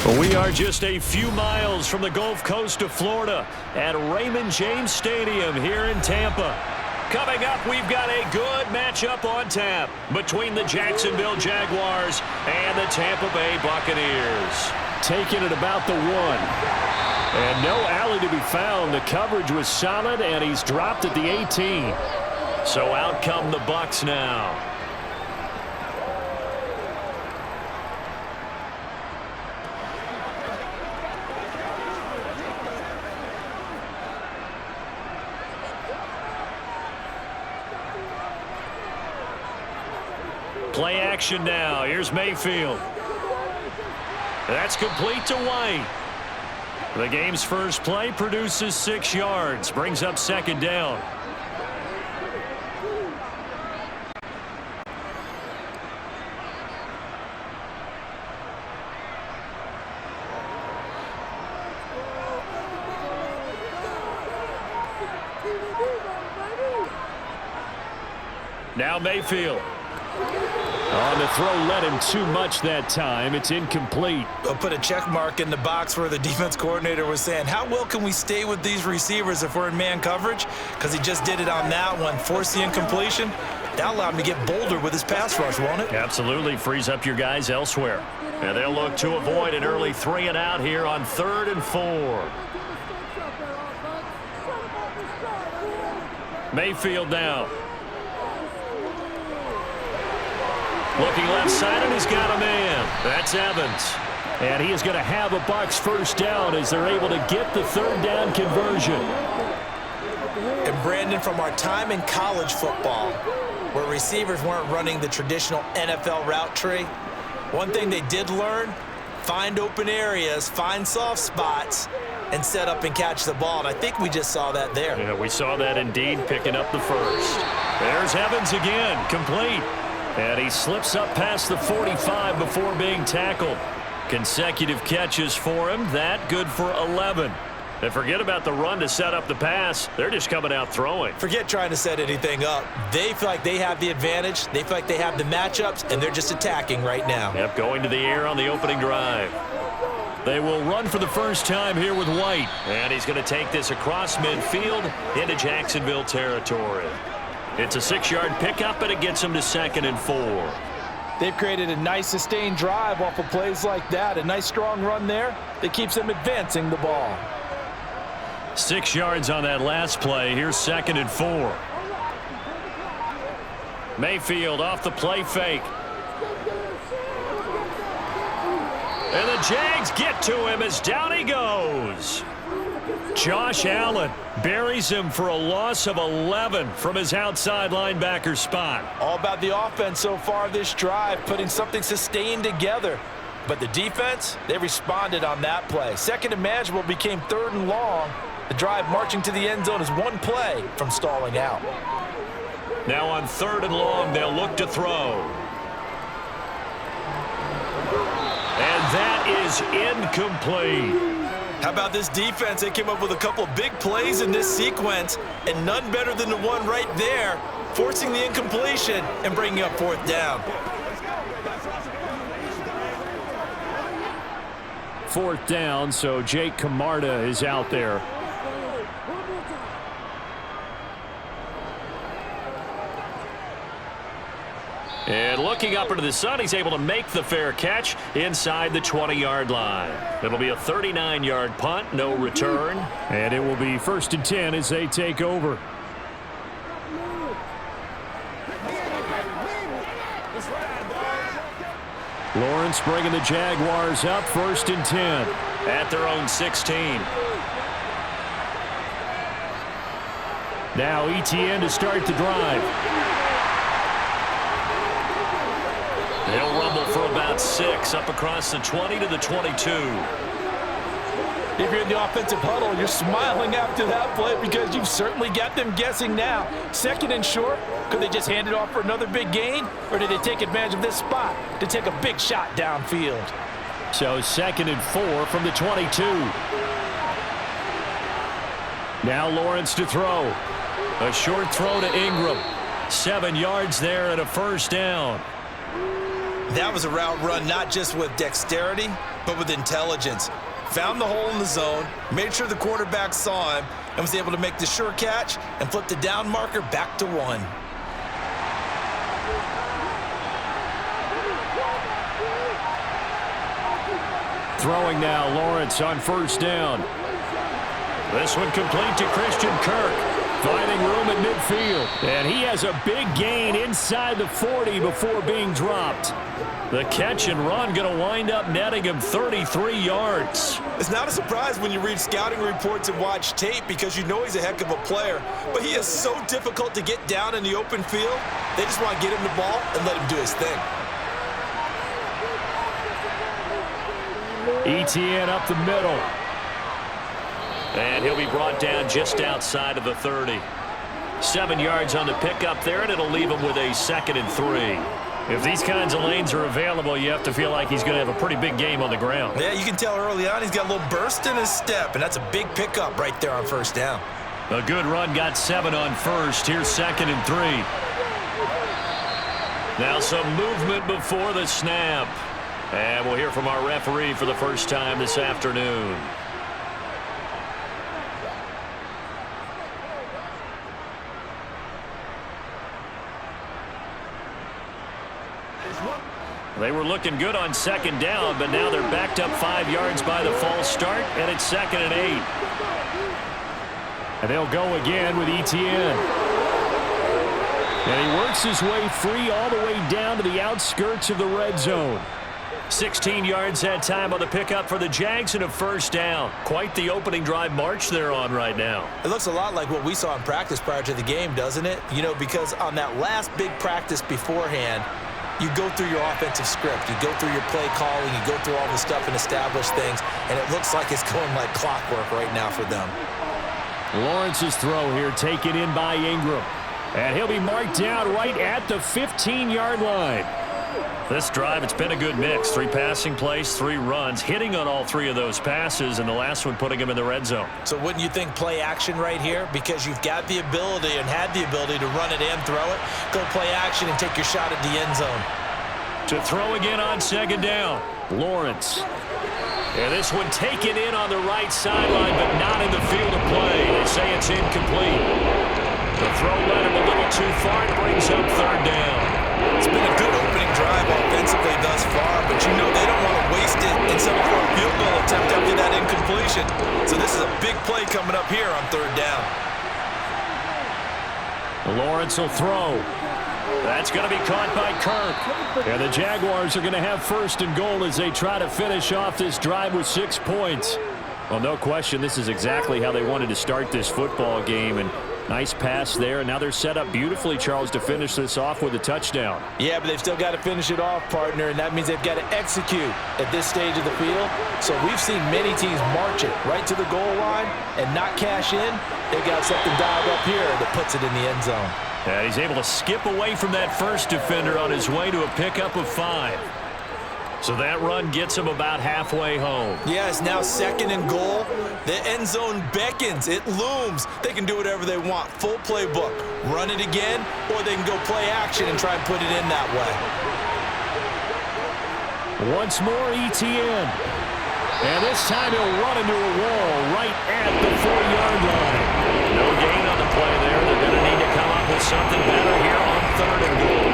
We are just a few miles from the Gulf Coast of Florida at Raymond James Stadium here in Tampa. Coming up, we've got a good matchup on tap between the Jacksonville Jaguars and the Tampa Bay Buccaneers. Taking it about the 1. And no alley to be found. The coverage was solid, and he's dropped at the 18. So out come the Bucs now. Play action now. Here's Mayfield. That's complete to White. The game's first play produces 6 yards. Brings up second down. Now Mayfield. On the throw, led him too much that time. It's incomplete. They'll put a check mark in the box where the defense coordinator was saying, how well can we stay with these receivers if we're in man coverage? Because he just did it on that one, forced the incompletion. That allowed him to get bolder with his pass rush, won't it? Absolutely. Frees up your guys elsewhere. And they'll look to avoid an early 3 and out here on 3rd and 4. Mayfield now. Looking left side, and he's got a man. That's Evans. And he is going to have a Bucs first down as they're able to get the 3rd down conversion. And Brandon, from our time in college football, where receivers weren't running the traditional NFL route tree, one thing they did learn, find open areas, find soft spots, and set up and catch the ball. And I think we just saw that there. Yeah, we saw that indeed, picking up the first. There's Evans again, complete. And he slips up past the 45 before being tackled. Consecutive catches for him. That good for 11. And forget about the run to set up the pass. They're just coming out throwing. Forget trying to set anything up. They feel like they have the advantage. They feel like they have the matchups, and they're just attacking right now. Yep, going to the air on the opening drive. They will run for the first time here with White. And he's going to take this across midfield into Jacksonville territory. It's a 6-yard pickup, and it gets them to 2nd and 4. They've created a nice sustained drive off of plays like that. A nice strong run there that keeps them advancing the ball. 6 yards on that last play. Here's 2nd and 4. Mayfield off the play fake. And the Jags get to him as down he goes. Josh Allen buries him for a loss of 11 from his outside linebacker spot. All about the offense so far this drive, putting something sustained together. But the defense, they responded on that play. 2nd and manageable became 3rd and long. The drive marching to the end zone is one play from stalling out. Now on 3rd and long, they'll look to throw. And that is incomplete. How about this defense? They came up with a couple of big plays in this sequence, and none better than the one right there, forcing the incompletion and bringing up 4th down. 4th down, so Jake Camarda is out there. And looking up into the sun, he's able to make the fair catch inside the 20-yard line. It'll be a 39-yard punt, no return. And it will be 1st and 10 as they take over. Lawrence bringing the Jaguars up, 1st and 10 at their own 16. Now ETN to start the drive. They'll rumble for about 6 up across the 20 to the 22. If you're in the offensive huddle, you're smiling after that play because you've certainly got them guessing now. 2nd and short, could they just hand it off for another big gain? Or did they take advantage of this spot to take a big shot downfield? So 2nd and 4 from the 22. Now Lawrence to throw. A short throw to Ingram. 7 yards there and a 1st down. That was a route run not just with dexterity, but with intelligence. Found the hole in the zone, made sure the quarterback saw him, and was able to make the sure catch and flip the down marker back to 1. Throwing now, Lawrence on first down. This one complete to Christian Kirk. Finding room at midfield. And he has a big gain inside the 40 before being dropped. The catch and run going to wind up netting him 33 yards. It's not a surprise when you read scouting reports and watch tape because you know he's a heck of a player. But he is so difficult to get down in the open field. They just want to get him the ball and let him do his thing. ETN up the middle. And he'll be brought down just outside of the 30. 7 yards on the pickup there, and it'll leave him with a 2nd and 3. If these kinds of lanes are available, you have to feel like he's going to have a pretty big game on the ground. Yeah, you can tell early on he's got a little burst in his step, and that's a big pickup right there on first down. A good run, got 7 on first. Here's 2nd and 3. Now some movement before the snap. And we'll hear from our referee for the first time this afternoon. They were looking good on 2nd down, but now they're backed up 5 yards by the false start, and it's 2nd and 8. And they'll go again with ETN. And he works his way free all the way down to the outskirts of the red zone. 16 yards that time on the pickup for the Jags and a first down. Quite the opening drive march they're on right now. It looks a lot like what we saw in practice prior to the game, doesn't it? You know, because on that last big practice beforehand, you go through your offensive script. You go through your play calling. You go through all the stuff and establish things. And it looks like it's going like clockwork right now for them. Lawrence's throw here taken in by Ingram. And he'll be marked down right at the 15-yard line. This drive, it's been a good mix. 3 passing plays, 3 runs, hitting on all 3 of those passes, and the last one putting him in the red zone. So wouldn't you think play action right here? Because you've got the ability and had the ability to run it and throw it. Go play action and take your shot at the end zone. To throw again on 2nd down, Lawrence. And this one taken in on the right sideline, but not in the field of play. They say it's incomplete. The throw led him a little too far. It brings up 3rd down. It's been a good opening drive offensively thus far, but you know they don't want to waste it and settle for a field goal attempt after that incompletion. So this is a big play coming up here on 3rd down. Lawrence will throw. That's going to be caught by Kirk. And the Jaguars are going to have 1st and goal as they try to finish off this drive with 6 points. Well, no question, this is exactly how they wanted to start this football game. And nice pass there, and now they're set up beautifully, Charles, to finish this off with a touchdown. Yeah, but they've still got to finish it off, partner, and that means they've got to execute at this stage of the field. So we've seen many teams march it right to the goal line and not cash in. They've got something dialed up here that puts it in the end zone. Yeah, he's able to skip away from that first defender on his way to a pickup of 5. So that run gets him about halfway home. Yeah, it's now 2nd and goal. The end zone beckons. It looms. They can do whatever they want. Full playbook. Run it again, or they can go play action and try and put it in that way. Once more, ETN. And this time he'll run into a wall right at the 4-yard line. No gain on the play there. They're going to need to come up with something better here on 3rd and goal.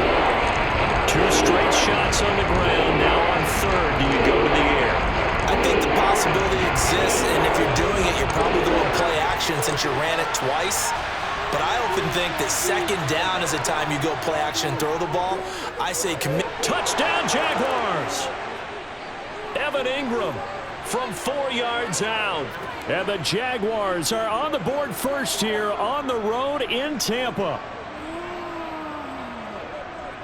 2 straight shots on the ground. Now on 3rd, do you go to the air? I think the possibility exists, and if you're doing it, you're probably going to play action since you ran it twice. But I often think that 2nd down is the time you go play action and throw the ball. I say commit. Touchdown, Jaguars! Evan Ingram from 4 yards out. And the Jaguars are on the board first here on the road in Tampa.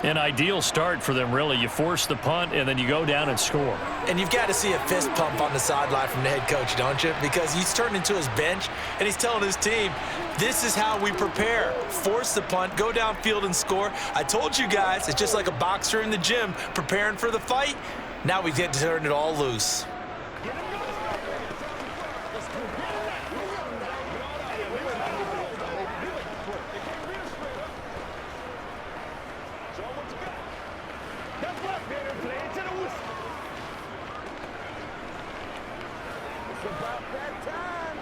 An ideal start for them, really. You force the punt, and then you go down and score. And you've got to see a fist pump on the sideline from the head coach, don't you? Because he's turned into his bench, and he's telling his team, this is how we prepare. Force the punt, go downfield and score. I told you guys, it's just like a boxer in the gym preparing for the fight. Now we get to turn it all loose. about that time.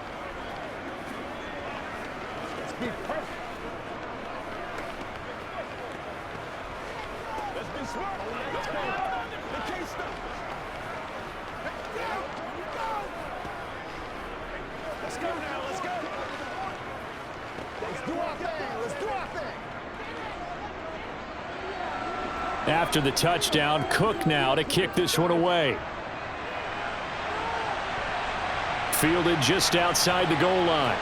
Let's be perfect. Let's be smart. Let's go. They can't stop us. Let's go now. Let's go. Let's do our thing. Let's do our thing. After the touchdown, Cook now to kick this one away. Fielded just outside the goal line.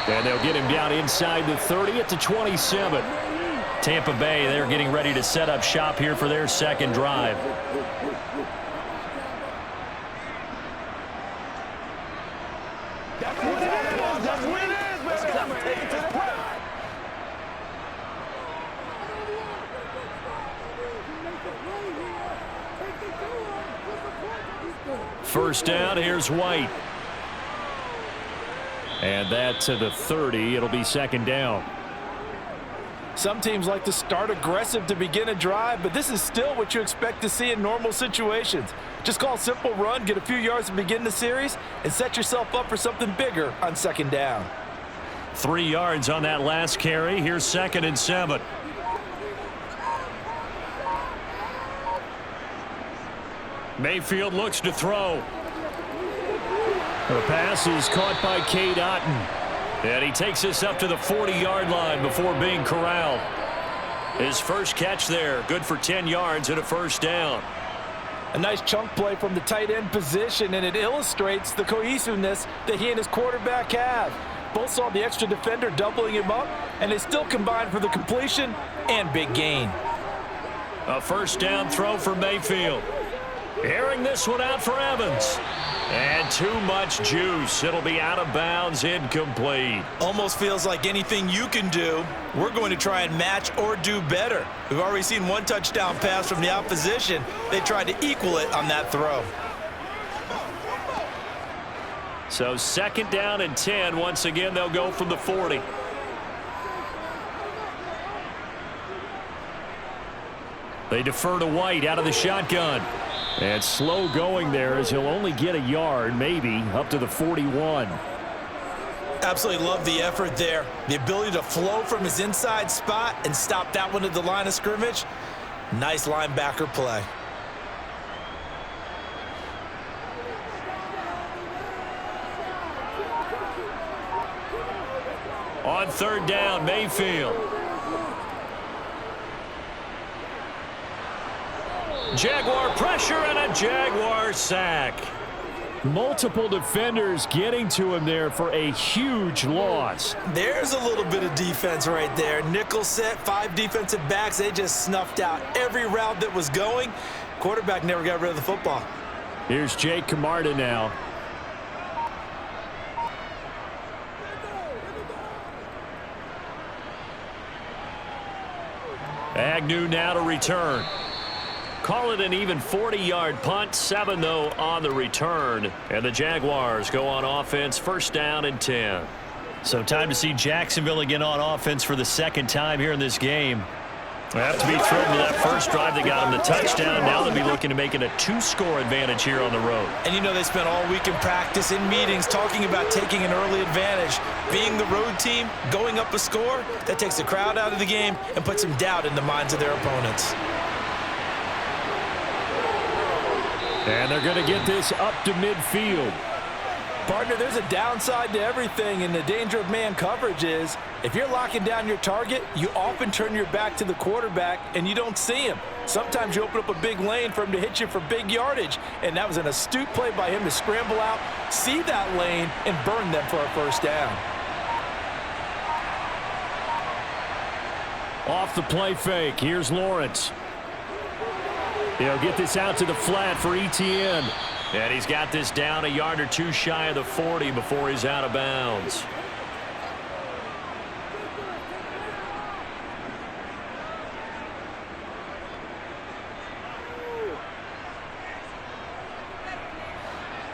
And they'll get him down inside the 30 at the 27. Tampa Bay, they're getting ready to set up shop here for their second drive. That's what it is. That's what it is, baby. Come on, take it to the plate. First down, here's White. And that to the 30. It'll be second down. Some teams like to start aggressive to begin a drive, but this is still what you expect to see in normal situations. Just call a simple run, get a few yards to begin the series, and set yourself up for something bigger on second down. 3 yards on that last carry. Here's 2nd and 7. Mayfield looks to throw. The pass is caught by Cade Otton. And he takes us up to the 40-yard line before being corralled. His first catch there, good for 10 yards and a first down. A nice chunk play from the tight end position, and it illustrates the cohesiveness that he and his quarterback have. Both saw the extra defender doubling him up, and they still combined for the completion and big gain. A first down throw for Mayfield. Airing this one out for Evans. And too much juice. It'll be out of bounds, incomplete. Almost feels like anything you can do, we're going to try and match or do better. We've already seen one touchdown pass from the opposition. They tried to equal it on that throw. So second down and 10. Once again, they'll go from the 40. They defer to White out of the shotgun. And slow going there as he'll only get a yard, maybe, up to the 41. Absolutely love the effort there. The ability to flow from his inside spot and stop that one at the line of scrimmage. Nice linebacker play. On third down, Mayfield. Jaguar pressure and a Jaguar sack. Multiple defenders getting to him there for a huge loss. There's a little bit of defense right there. Nickel set, 5 defensive backs. They just snuffed out every route that was going. Quarterback never got rid of the football. Here's Jake Camarda now. Agnew now to return. Call it an even 40-yard punt. 7, though, on the return. And the Jaguars go on offense, first down and 10. So time to see Jacksonville again on offense for the second time here in this game. They have to be thrilled with that first drive that got them the touchdown. Now they'll be looking to make it a 2-score advantage here on the road. And you know they spent all week in practice, in meetings, talking about taking an early advantage. Being the road team, going up a score, that takes the crowd out of the game and puts some doubt in the minds of their opponents. And they're going to get this up to midfield. Partner, there's a downside to everything, and the danger of man coverage is if you're locking down your target, you often turn your back to the quarterback and you don't see him. Sometimes you open up a big lane for him to hit you for big yardage, and that was an astute play by him to scramble out, see that lane, and burn them for a first down. Off the play fake, here's Lawrence. He'll get this out to the flat for Etienne. And he's got this down a yard or two shy of the 40 before he's out of bounds.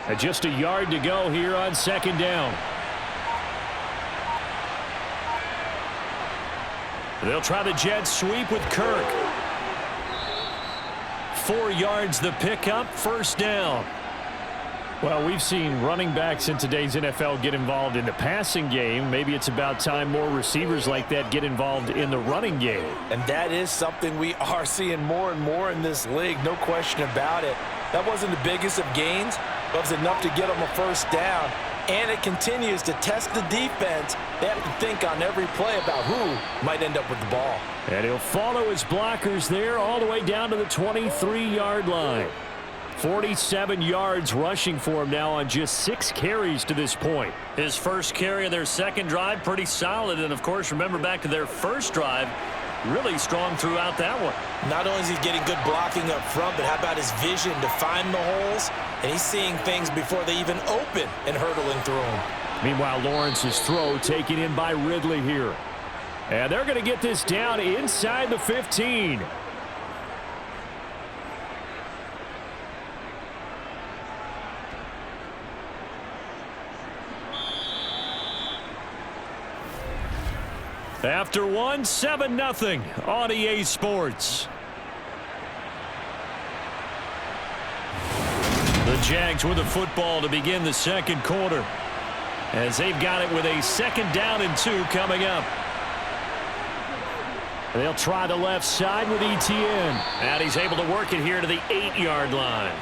And just a yard to go here on second down. They'll try the jet sweep with Kirk. 4 yards the pickup, first down. Well, we've seen running backs in today's NFL get involved in the passing game. Maybe it's about time more receivers like that get involved in the running game. And that is something we are seeing more and more in this league, no question about it. That wasn't the biggest of gains, but it was enough to get them a first down. And it continues to test the defense. They have to think on every play about who might end up with the ball. And he'll follow his blockers there all the way down to the 23-yard line. 47 yards rushing for him now on just 6 carries to this point. His first carry of their second drive, pretty solid. And, of course, remember back to their first drive, really strong throughout that one. Not only is he getting good blocking up front, but how about his vision to find the holes? And he's seeing things before they even open and hurdling through them. Meanwhile, Lawrence's throw taken in by Ridley here. And they're going to get this down inside the 15. After one, 7-0 on EA Sports. The Jags with the football to begin the second quarter, as they've got it with a 2nd down and 2 coming up. They'll try the left side with Etienne. And he's able to work it here to the 8-yard line.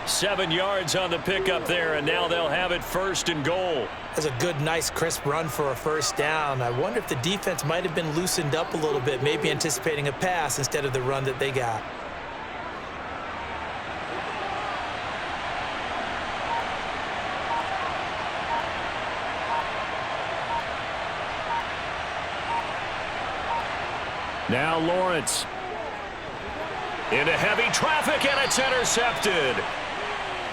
7 yards on the pickup there, and now they'll have it 1st and goal. That's a good, nice, crisp run for a first down. I wonder if the defense might have been loosened up a little bit, maybe anticipating a pass instead of the run that they got. Now Lawrence. Into heavy traffic, and it's intercepted.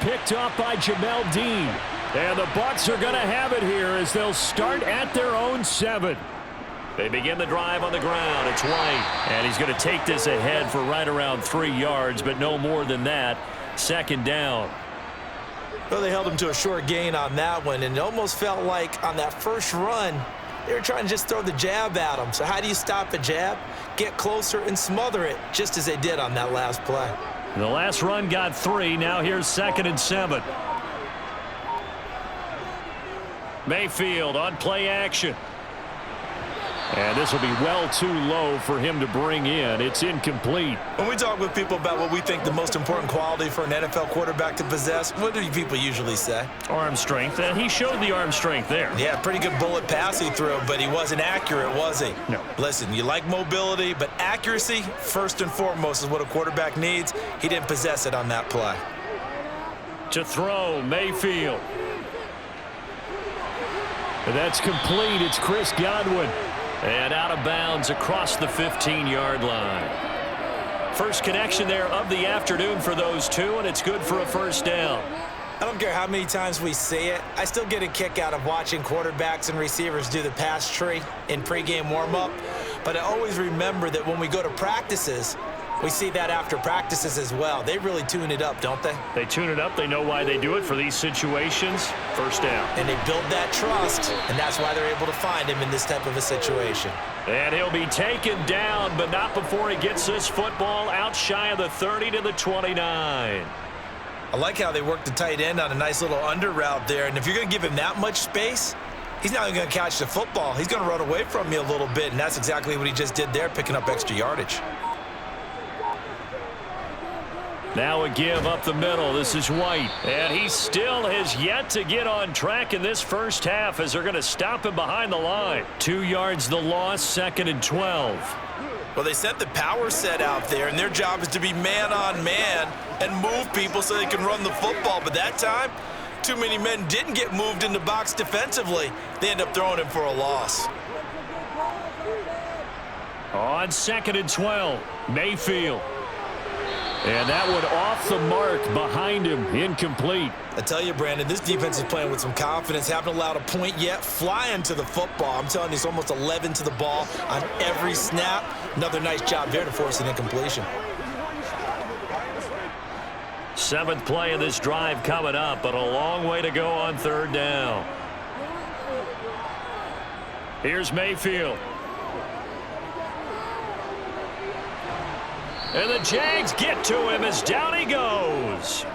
Picked up by Jamel Dean. And the Bucs are going to have it here as they'll start at their own 7. They begin the drive on the ground. It's White. And he's going to take this ahead for right around 3 yards, but no more than that. 2nd down. Well, they held him to a short gain on that one, and it almost felt like on that first run, they were trying to just throw the jab at him. So how do you stop a jab? Get closer and smother it, just as they did on that last play. The last run got 3. Now here's 2nd and 7. Mayfield on play action. And this will be well too low for him to bring in. It's incomplete. When we talk with people about what we think the most important quality for an NFL quarterback to possess, what do people usually say? Arm strength. And he showed the arm strength there. Yeah, pretty good bullet pass he threw, but he wasn't accurate, was he? No. Listen, you like mobility, but accuracy, first and foremost, is what a quarterback needs. He didn't possess it on that play. To throw, Mayfield. And that's complete. It's Chris Godwin. And out of bounds across the 15-yard line. First connection there of the afternoon for those two, and it's good for a first down. I don't care how many times we see it. I still get a kick out of watching quarterbacks and receivers do the pass tree in pregame warm-up. But I always remember that when we go to practices, we see that after practices as well. They really tune it up, don't they? They tune it up. They know why they do it for these situations. First down. And they build that trust, and that's why they're able to find him in this type of a situation. And he'll be taken down, but not before he gets this football out shy of the 30 to the 29. I like how they work the tight end on a nice little under route there. And if you're going to give him that much space, he's not even going to catch the football. He's going to run away from you a little bit, and that's exactly what he just did there, picking up extra yardage. Now a give up the middle. This is White. And he still has yet to get on track in this first half as they're going to stop him behind the line. 2 yards the loss, 2nd and 12. Well, they sent the power set out there, and their job is to be man-on-man and move people so they can run the football. But that time, too many men didn't get moved in the box defensively. They end up throwing him for a loss. On 2nd and 12, Mayfield. And that one off the mark behind him, incomplete. I tell you, Brandon, this defense is playing with some confidence. Haven't allowed a point yet. Flying to the football. I'm telling you, it's almost 11 to the ball on every snap. Another nice job there to force an incompletion. 7th play of this drive coming up, but a long way to go on 3rd down. Here's Mayfield. And the Jags get to him as down he goes.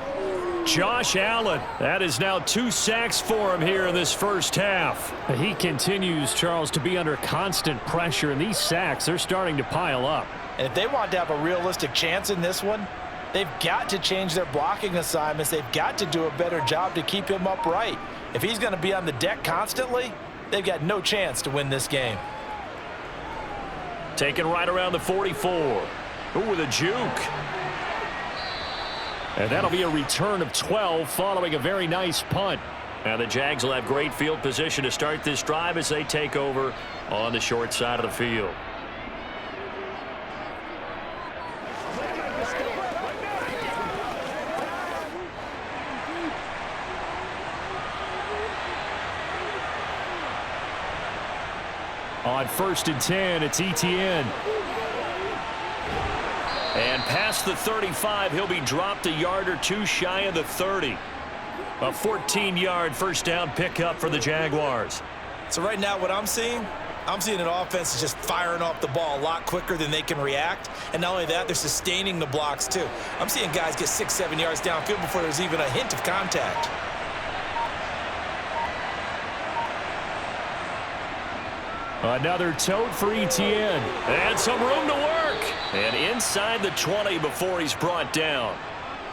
Josh Allen. That is now 2 sacks for him here in this first half. He continues, Charles, to be under constant pressure, and these sacks are starting to pile up. And if they want to have a realistic chance in this one, they've got to change their blocking assignments. They've got to do a better job to keep him upright. If he's going to be on the deck constantly, they've got no chance to win this game. Taken right around the 44. Ooh, with a juke. And that'll be a return of 12 following a very nice punt. Now the Jags will have great field position to start this drive as they take over on the short side of the field. On 1st and 10, it's Etienne. And past the 35, he'll be dropped a yard or two shy of the 30. A 14-yard first down pickup for the Jaguars. So right now what I'm seeing an offense is just firing off the ball a lot quicker than they can react. And not only that, they're sustaining the blocks too. I'm seeing guys get 6-7 yards downfield before there's even a hint of contact. Another tote for Etienne. And some room to work. And inside the 20 before he's brought down.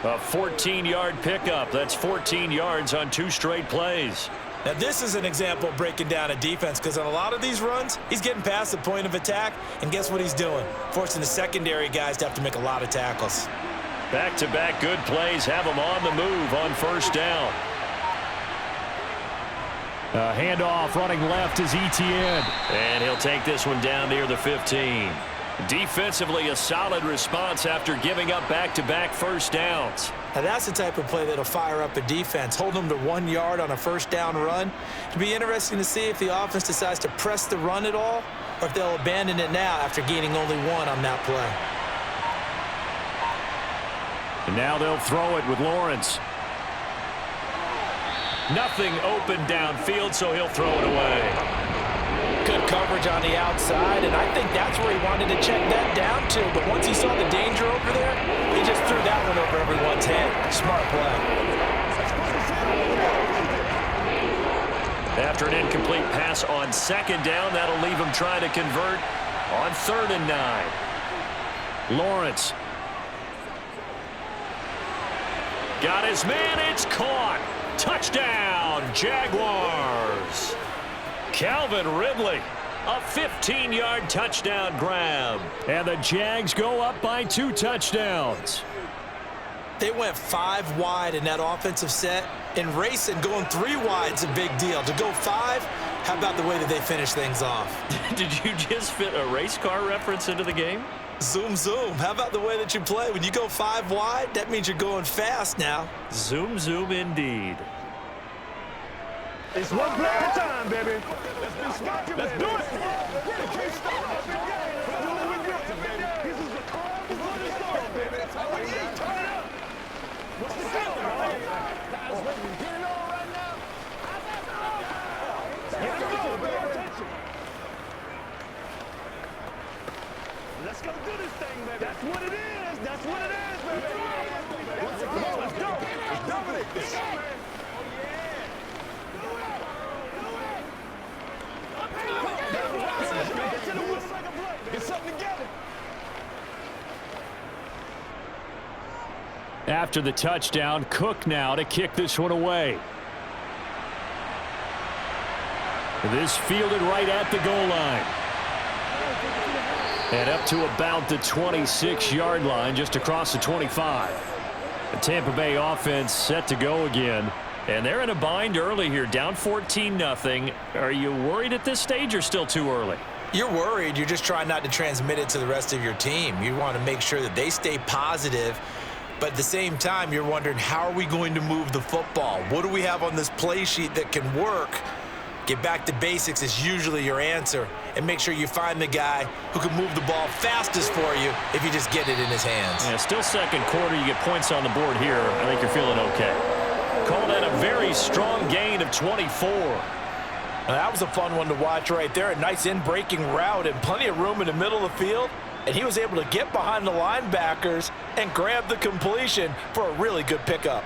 A 14-yard pickup. That's 14 yards on 2 straight plays. Now this is an example of breaking down a defense, because on a lot of these runs, he's getting past the point of attack, and guess what he's doing? Forcing the secondary guys to have to make a lot of tackles. Back-to-back good plays have him on the move on first down. A handoff running left is Etienne. And he'll take this one down near the 15. Defensively, a solid response after giving up back-to-back first downs. Now that's the type of play that'll fire up a defense, holding them to 1 yard on a first down run. It'll be interesting to see if the offense decides to press the run at all, or if they'll abandon it now after gaining only 1 on that play. And now they'll throw it with Lawrence. Nothing open downfield, so he'll throw it away. Good coverage on the outside, and I think that's where he wanted to check that down to. But once he saw the danger over there, he just threw that one over everyone's head. Smart play. After an incomplete pass on 2nd down, that'll leave him trying to convert on 3rd and 9. Lawrence. Got his man, it's caught. Touchdown, Jaguars. Calvin Ridley, a 15-yard touchdown grab. And the Jags go up by 2 touchdowns. They went 5 wide in that offensive set. In racing, going 3 wide's a big deal. To go 5, how about the way that they finish things off? Did you just fit a race car reference into the game? Zoom, zoom. How about the way that you play? When you go 5 wide, that means you're going fast now. Zoom, zoom indeed. It's one play at a time, baby. Let's do it. Let's go do this thing, baby. That's what it is. That's what it is, baby. Come on, let's go. Let's dominate this. Get something together. After the touchdown, Cook now to kick this one away. This fielded right at the goal line. And up to about the 26-yard line, just across the 25. The Tampa Bay offense set to go again. And they're in a bind early here, down 14-0. Are you worried at this stage or still too early? You're worried. You're just trying not to transmit it to the rest of your team. You want to make sure that they stay positive. But at the same time, you're wondering, how are we going to move the football? What do we have on this play sheet that can work? Get back to basics is usually your answer. And make sure you find the guy who can move the ball fastest for you if you just get it in his hands. Yeah, still 2nd quarter. You get points on the board here. I think you're feeling okay. Call that a very strong gain of 24. Now, that was a fun one to watch right there. A nice in-breaking route and plenty of room in the middle of the field. And he was able to get behind the linebackers and grab the completion for a really good pickup.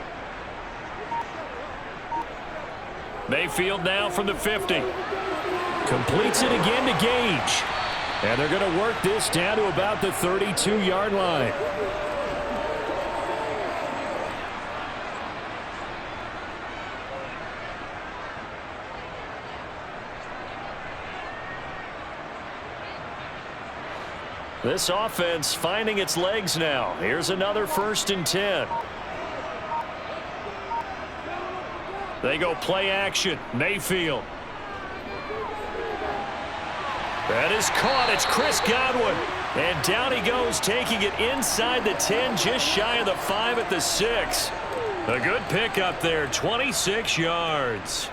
Mayfield now from the 50. Completes it again to Gage. And they're going to work this down to about the 32-yard line. This offense finding its legs now. Here's another 1st and 10. They go play action. Mayfield. That is caught. It's Chris Godwin. And down he goes, taking it inside the 10, just shy of the 5 at the 6. A good pickup there, 26 yards.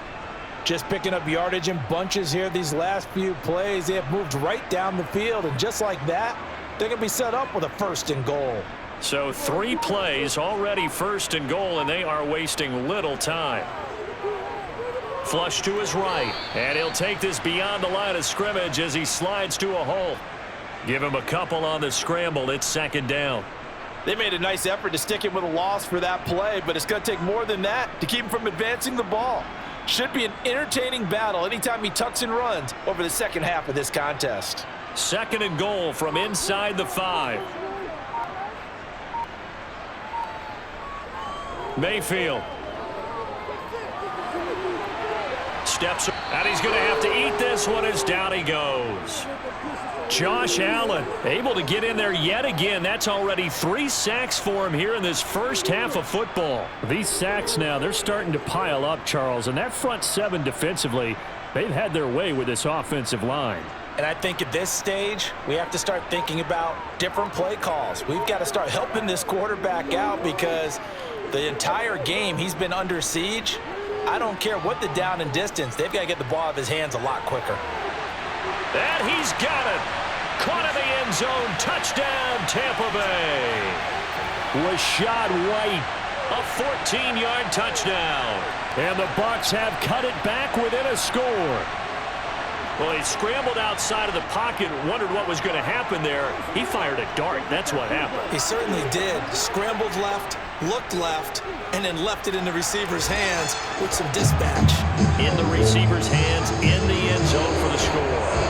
Just picking up yardage in bunches here these last few plays. They have moved right down the field, and just like that, they're going to be set up with a 1st and goal. So 3 plays already 1st and goal, and they are wasting little time. Flush to his right, and he'll take this beyond the line of scrimmage as he slides to a hole. Give him a couple on the scramble. It's 2nd down. They made a nice effort to stick him with a loss for that play, but it's going to take more than that to keep him from advancing the ball. Should be an entertaining battle anytime he tucks and runs over the second half of this contest. 2nd and goal from inside the 5. Mayfield. Steps, and he's going to have to eat this one as down he goes. Josh Allen able to get in there yet again. That's already 3 sacks for him here in this first half of football. These sacks now, they're starting to pile up, Charles, and that front 7 defensively, they've had their way with this offensive line. And I think at this stage, we have to start thinking about different play calls. We've got to start helping this quarterback out because the entire game he's been under siege. I don't care what the down and distance. They've got to get the ball out of his hands a lot quicker. And he's got it. Caught in the end zone. Touchdown, Tampa Bay. Rashad White, a 14-yard touchdown. And the Bucs have cut it back within a score. Well, he scrambled outside of the pocket, wondered what was going to happen there. He fired a dart. That's what happened. He certainly did. Scrambled left, looked left, and then left it in the receiver's hands with some dispatch. In the receiver's hands, in the end zone for the score.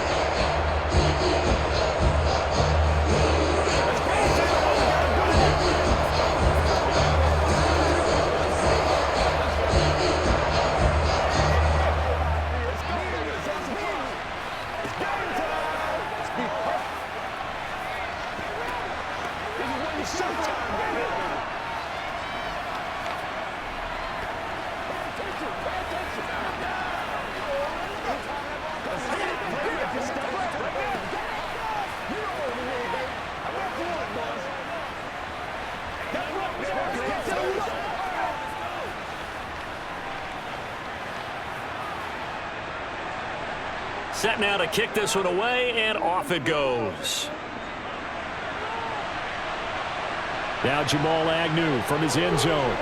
Set now to kick this one away, and off it goes. Now Jamal Agnew from his end zone.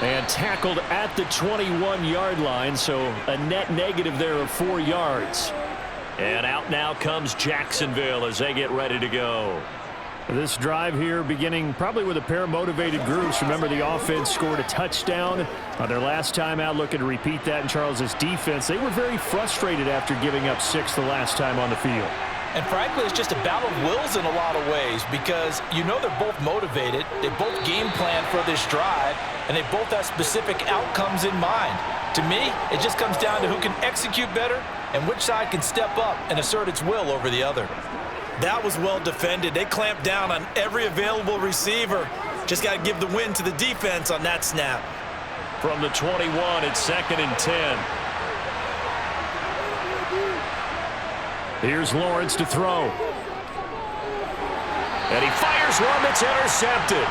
And tackled at the 21-yard line, so a net negative there of 4 yards. And out now comes Jacksonville as they get ready to go. This drive here beginning probably with a pair of motivated groups. Remember, the offense scored a touchdown on their last time out. Looking to repeat that in Charles's defense. They were very frustrated after giving up 6 the last time on the field. And frankly, it's just a battle of wills in a lot of ways because you know they're both motivated. They both game plan for this drive, and they both have specific outcomes in mind. To me, it just comes down to who can execute better and which side can step up and assert its will over the other. That was well defended. They clamped down on every available receiver. Just got to give the win to the defense on that snap. From the 21, it's 2nd and 10. Here's Lawrence to throw. And he fires one that's intercepted.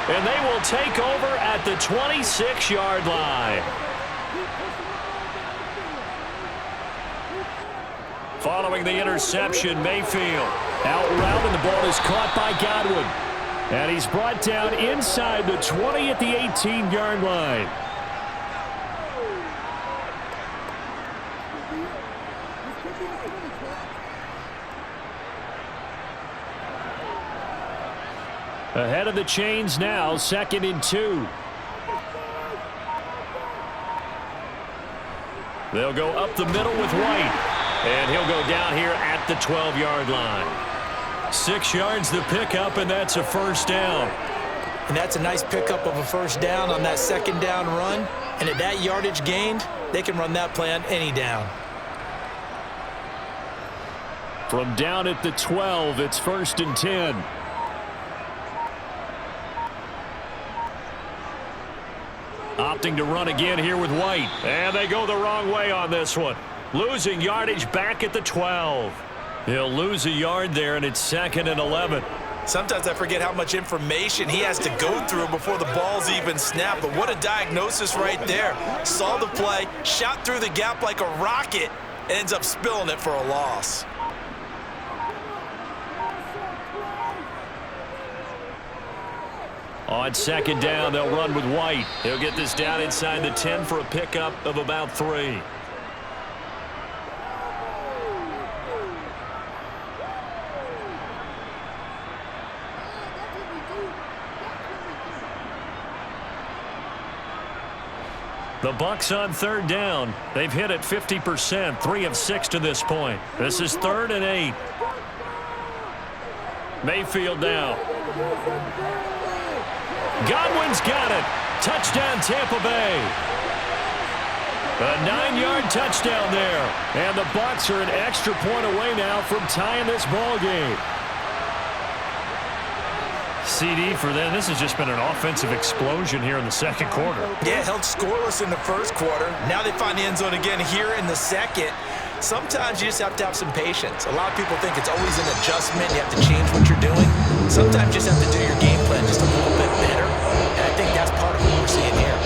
And they will take over at the 26-yard line. Following the interception, Mayfield out route, and the ball is caught by Godwin. And he's brought down inside the 20 at the 18-yard line. Ahead of the chains now, 2nd and 2. They'll go up the middle with White. And he'll go down here at the 12-yard line. 6 yards the pickup, and that's a first down. And that's a nice pickup of a first down on that second down run. And at that yardage gained, they can run that play on any down. From down at the 12, it's 1st and 10. Opting to run again here with White. And they go the wrong way on this one. Losing yardage back at the 12. He'll lose a yard there, and it's 2nd and 11. Sometimes I forget how much information he has to go through before the ball's even snapped. But what a diagnosis right there. Saw the play, shot through the gap like a rocket, and ends up spilling it for a loss. On 2nd down, they'll run with White. He'll get this down inside the 10 for a pickup of about 3. The Bucs on 3rd down. They've hit it 50%, 3 of 6 to this point. This is 3rd and 8. Mayfield now. Godwin's got it. Touchdown, Tampa Bay. A 9-yard touchdown there. And the Bucs are an extra point away now from tying this ball game. CD for them. This has just been an offensive explosion here in the second quarter. Yeah, held scoreless in the first quarter. Now they find the end zone again here in the second. Sometimes you just have to have some patience. A lot of people think it's always an adjustment. You have to change what you're doing. Sometimes you just have to do your game plan just a little bit better. And I think that's part of what we're seeing here.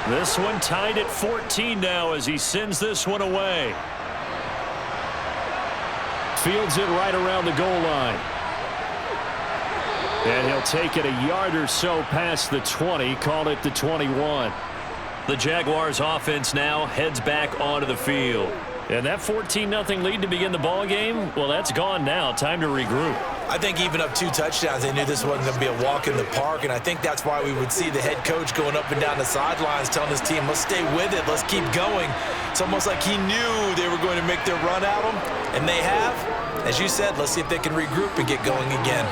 This one tied at 14 now as he sends this one away. Fields it right around the goal line. And he'll take it a yard or so past the 20, call it the 21. The Jaguars offense now heads back onto the field. And that 14-0 lead to begin the ball game, well, that's gone now. Time to regroup. I think even up 2 touchdowns, they knew this wasn't going to be a walk in the park, and I think that's why we would see the head coach going up and down the sidelines telling his team, let's stay with it, let's keep going. It's almost like he knew they were going to make their run at him, and they have. As you said, let's see if they can regroup and get going again.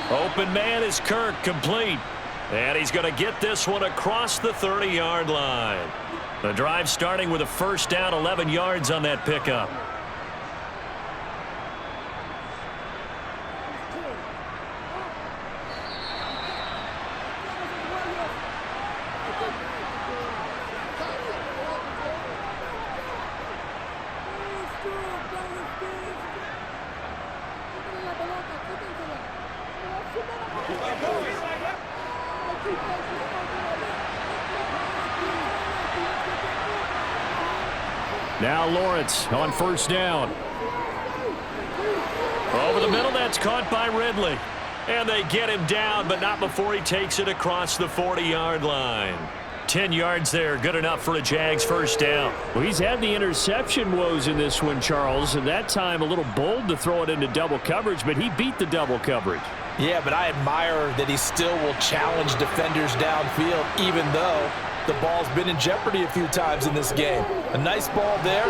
Open man is Kirk, complete. And he's going to get this one across the 30-yard line. The drive starting with a first down, 11 yards on that pickup. Now Lawrence on first down. Over the middle, that's caught by Ridley. And they get him down, but not before he takes it across the 40-yard line. 10 yards there, good enough for a Jags first down. Well, he's had the interception woes in this one, Charles, and that time a little bold to throw it into double coverage, but he beat the double coverage. Yeah, but I admire that he still will challenge defenders downfield, even though the ball's been in jeopardy a few times in this game. A nice ball there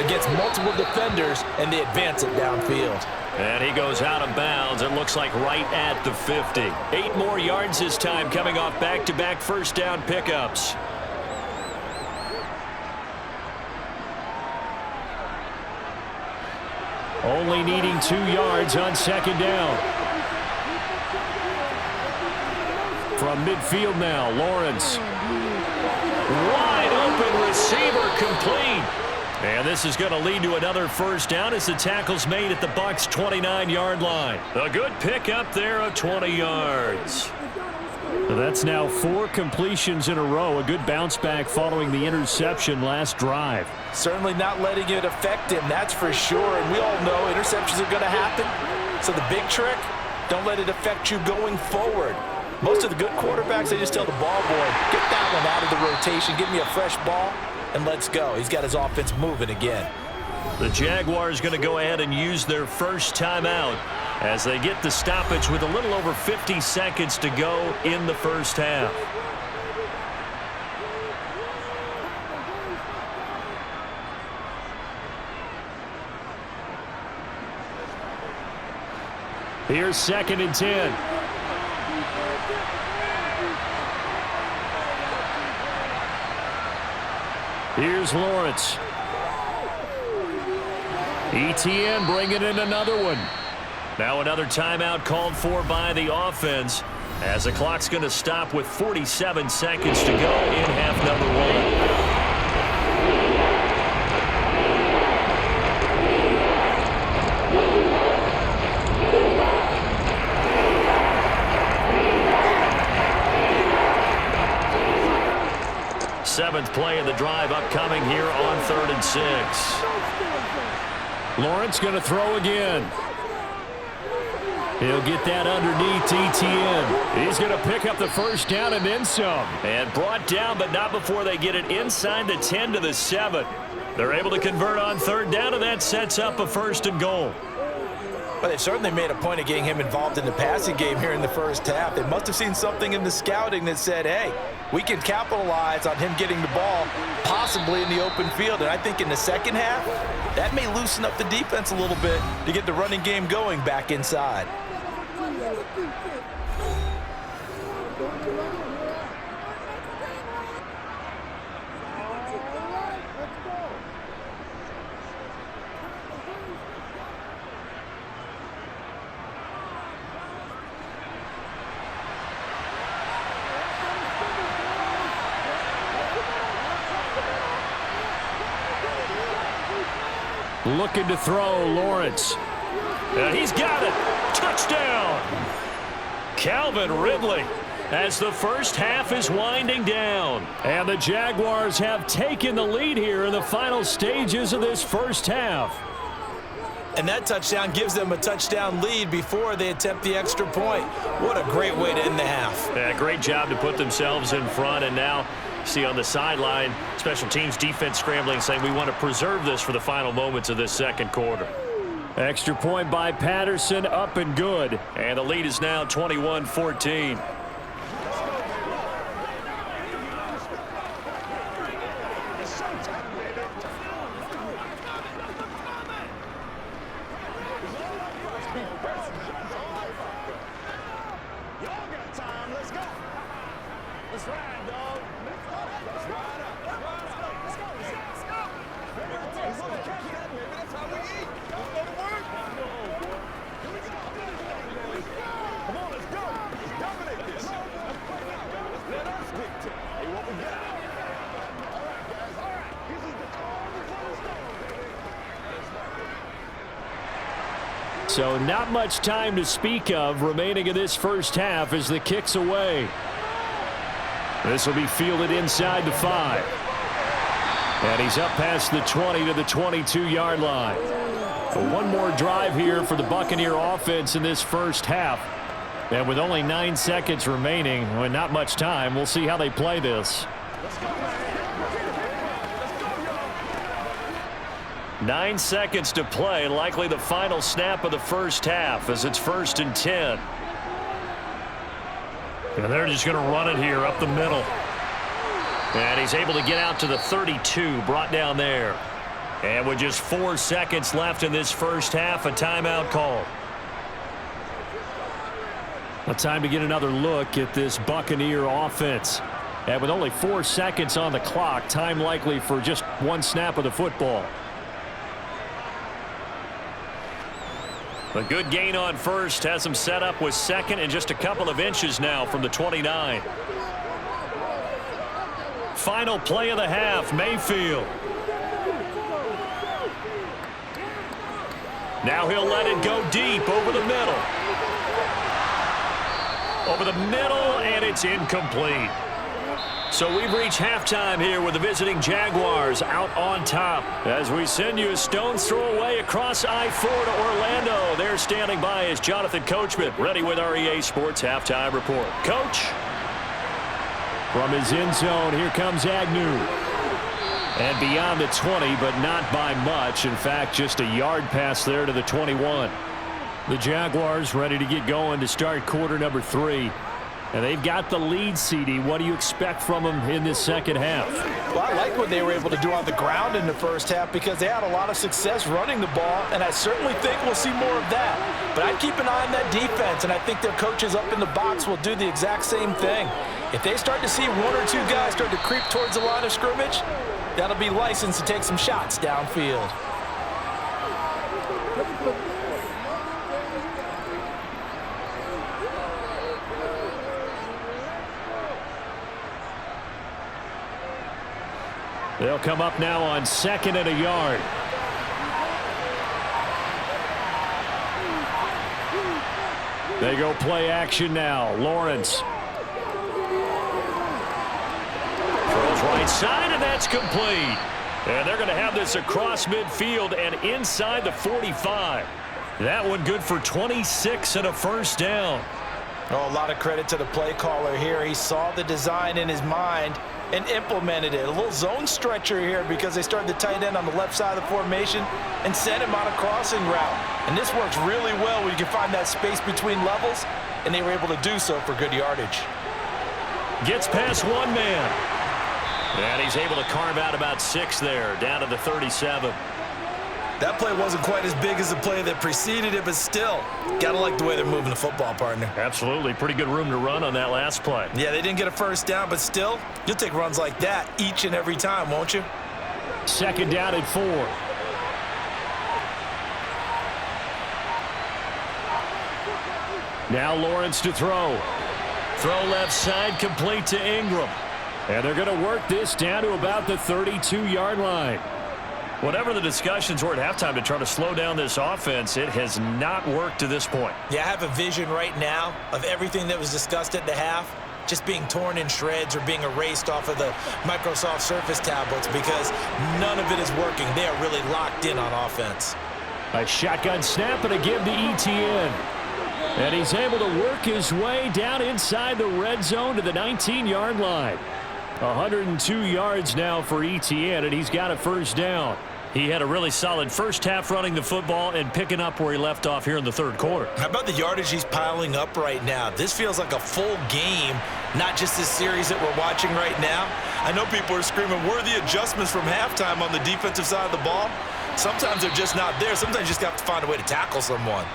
against multiple defenders, and they advance it downfield. And he goes out of bounds. It looks like right at the 50. 8 more yards this time coming off back-to-back first down pickups. Only needing 2 yards on second down. From midfield now, Lawrence. Wide open receiver complete. And this is going to lead to another first down as the tackle's made at the Bucs 29-yard line. A good pick up there of 20 yards. That's now 4 completions in a row. A good bounce back following the interception last drive. Certainly not letting it affect him, that's for sure. And we all know interceptions are going to happen. So the big trick, don't let it affect you going forward. Most of the good quarterbacks, they just tell the ball boy, get that one out of the rotation, give me a fresh ball, and let's go. He's got his offense moving again. The Jaguars going to go ahead and use their first timeout as they get the stoppage with a little over 50 seconds to go in the first half. Here's 2nd and 10. Here's Lawrence. ETN bringing in another one. Now another timeout called for by the offense as the clock's going to stop with 47 seconds to go in half number 1. Seventh play of the drive upcoming here on 3rd and 6. Lawrence going to throw again. He'll get that underneath ETN. He's going to pick up the first down and then some. And brought down, but not before they get it inside the 10 to the 7. They're able to convert on 3rd down, and that sets up a 1st and goal. Well, they've certainly made a point of getting him involved in the passing game here in the first half. They must have seen something in the scouting that said, hey, we can capitalize on him getting the ball possibly in the open field. And I think in the second half, that may loosen up the defense a little bit to get the running game going back inside. Looking to throw, Lawrence. And he's got it. Touchdown. Calvin Ridley as the first half is winding down. And the Jaguars have taken the lead here in the final stages of this first half. And that touchdown gives them a touchdown lead before they attempt the extra point. What a great way to end the half. Yeah, great job to put themselves in front, and now see on the sideline, special teams defense scrambling, saying we want to preserve this for the final moments of this second quarter. Extra point by Patterson, up and good. And the lead is now 21-14. So not much time to speak of remaining in this first half as the kick's away. This will be fielded inside the 5. And he's up past the 20 to the 22-yard line. But one more drive here for the Buccaneer offense in this first half. And with only 9 seconds remaining, and not much time, we'll see how they play this. 9 seconds to play, likely the final snap of the first half as it's 1st and 10. And they're just going to run it here up the middle. And he's able to get out to the 32, brought down there. And with just 4 seconds left in this first half, a timeout call. A time to get another look at this Buccaneer offense. And with only 4 seconds on the clock, time likely for just one snap of the football. A good gain on first has him set up with second and just a couple of inches now from the 29. Final play of the half, Mayfield. Now he'll let it go deep over the middle. Over the middle, and it's incomplete. So we've reached halftime here with the visiting Jaguars out on top. As we send you a stone's throw away across I-4 to Orlando. There standing by is Jonathan Coachman, ready with our EA Sports Halftime Report. Coach. From his end zone, here comes Agnew. And beyond the 20, but not by much. In fact, just a yard pass there to the 21. The Jaguars ready to get going to start quarter number 3. And they've got the lead, CD. What do you expect from them in this second half? Well, I like what they were able to do on the ground in the first half because they had a lot of success running the ball, and I certainly think we'll see more of that. But I'd keep an eye on that defense, and I think their coaches up in the box will do the exact same thing. If they start to see one or two guys start to creep towards the line of scrimmage, that'll be licensed to take some shots downfield. They'll come up now on 2nd and a yard. They go play action now. Lawrence. Throws right side, and that's complete. And they're going to have this across midfield and inside the 45. That one good for 26 and a first down. Oh, a lot of credit to the play caller here. He saw the design in his mind and implemented it. A little zone stretcher here because they started the tight end on the left side of the formation and sent him on a crossing route. And this works really well when you can find that space between levels, and they were able to do so for good yardage. Gets past one man. And he's able to carve out about 6 there, down to the 37. That play wasn't quite as big as the play that preceded it, but still, gotta like the way they're moving the football, partner. Absolutely. Pretty good room to run on that last play. Yeah, they didn't get a first down, but still, you'll take runs like that each and every time, won't you? 2nd down and 4. Now Lawrence to throw. Throw left side, complete to Ingram. And they're going to work this down to about the 32-yard line. Whatever the discussions were at halftime to try to slow down this offense, it has not worked to this point. Yeah, I have a vision right now of everything that was discussed at the half just being torn in shreds or being erased off of the Microsoft Surface tablets because none of it is working. They are really locked in on offense. A shotgun snap and a give to ETN. And he's able to work his way down inside the red zone to the 19-yard line. 102 yards now for ETN, and he's got a first down. He had a really solid first half running the football and picking up where he left off here in the third quarter. How about the yardage he's piling up right now? This feels like a full game, not just this series that we're watching right now. I know people are screaming, where are the adjustments from halftime on the defensive side of the ball? Sometimes they're just not there. Sometimes you just have to find a way to tackle someone.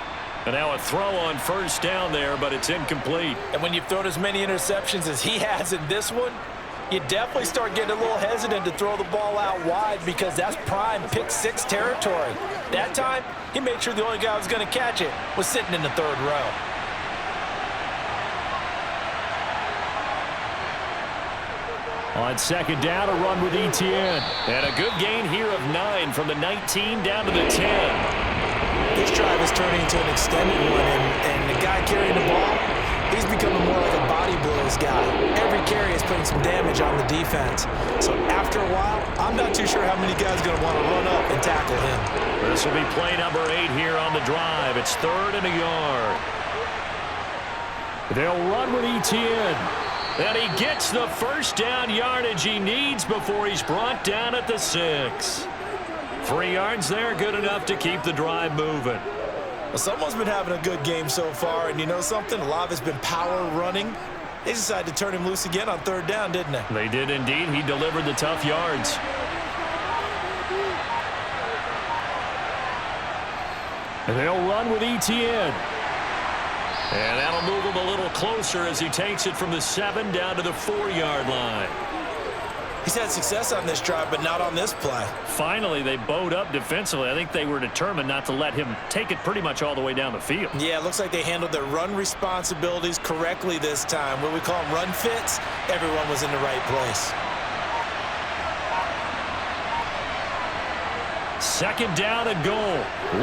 And now a throw on first down there, but it's incomplete. And when you've thrown as many interceptions as he has in this one, you definitely start getting a little hesitant to throw the ball out wide because that's prime pick 6 territory. That time, he made sure the only guy who was going to catch it was sitting in the third row. On 2nd down, a run with ETN. And a good gain here of 9 from the 19 down to the 10. This drive is turning into an extended one, and the guy carrying the ball, he's becoming more like a body blows guy. Every carry is putting some damage on the defense. So after a while, I'm not too sure how many guys are going to want to run up and tackle him. This will be play number 8 here on the drive. It's 3rd and a yard. They'll run with ETN. And he gets the first down yardage he needs before he's brought down at the 6. 3 yards there, good enough to keep the drive moving. Well, someone's been having a good game so far, and you know something? A lot of it's been power running. They decided to turn him loose again on 3rd down, didn't they? They did indeed. He delivered the tough yards. And they'll run with ETN. And that'll move him a little closer as he takes it from the 7 down to the 4-yard line. He's had success on this drive, but not on this play. Finally, they bowed up defensively. I think they were determined not to let him take it pretty much all the way down the field. Yeah, it looks like they handled their run responsibilities correctly this time. What we call them run fits, everyone was in the right place. Second down and goal.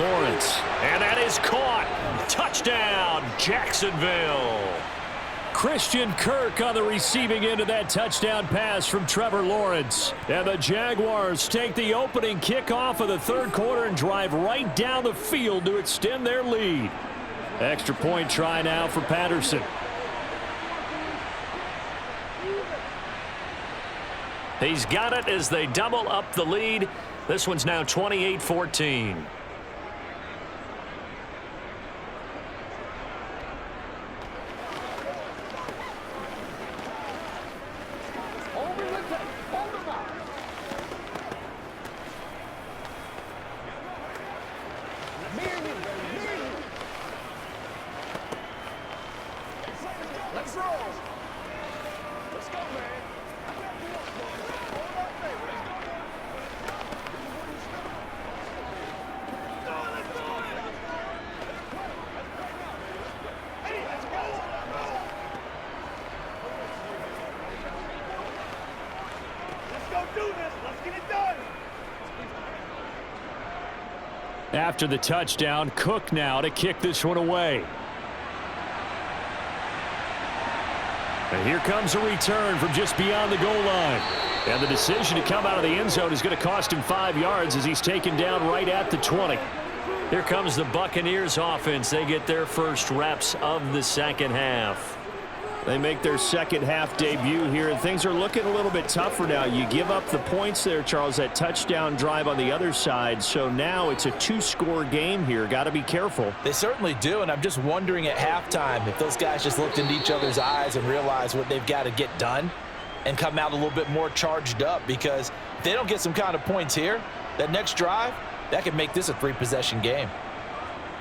Lawrence. And that is caught. Touchdown, Jacksonville. Christian Kirk on the receiving end of that touchdown pass from Trevor Lawrence. And the Jaguars take the opening kickoff of the third quarter and drive right down the field to extend their lead. Extra point try now for Patterson. He's got it as they double up the lead. This one's now 28-14. Let's roll. Let's go, man. After the touchdown, Cook now to kick this one away. And here comes a return from just beyond the goal line. And the decision to come out of the end zone is going to cost him 5 yards as he's taken down right at the 20. Here comes the Buccaneers offense. They get their first reps of the second half. They make their second half debut here, and things are looking a little bit tougher now. You give up the points there, Charles, that touchdown drive on the other side. So now it's a 2-score game here. Got to be careful. They certainly do, and I'm just wondering at halftime if those guys just looked into each other's eyes and realized what they've got to get done and come out a little bit more charged up, because if they don't get some kind of points here, that next drive, that could make this a 3-possession game.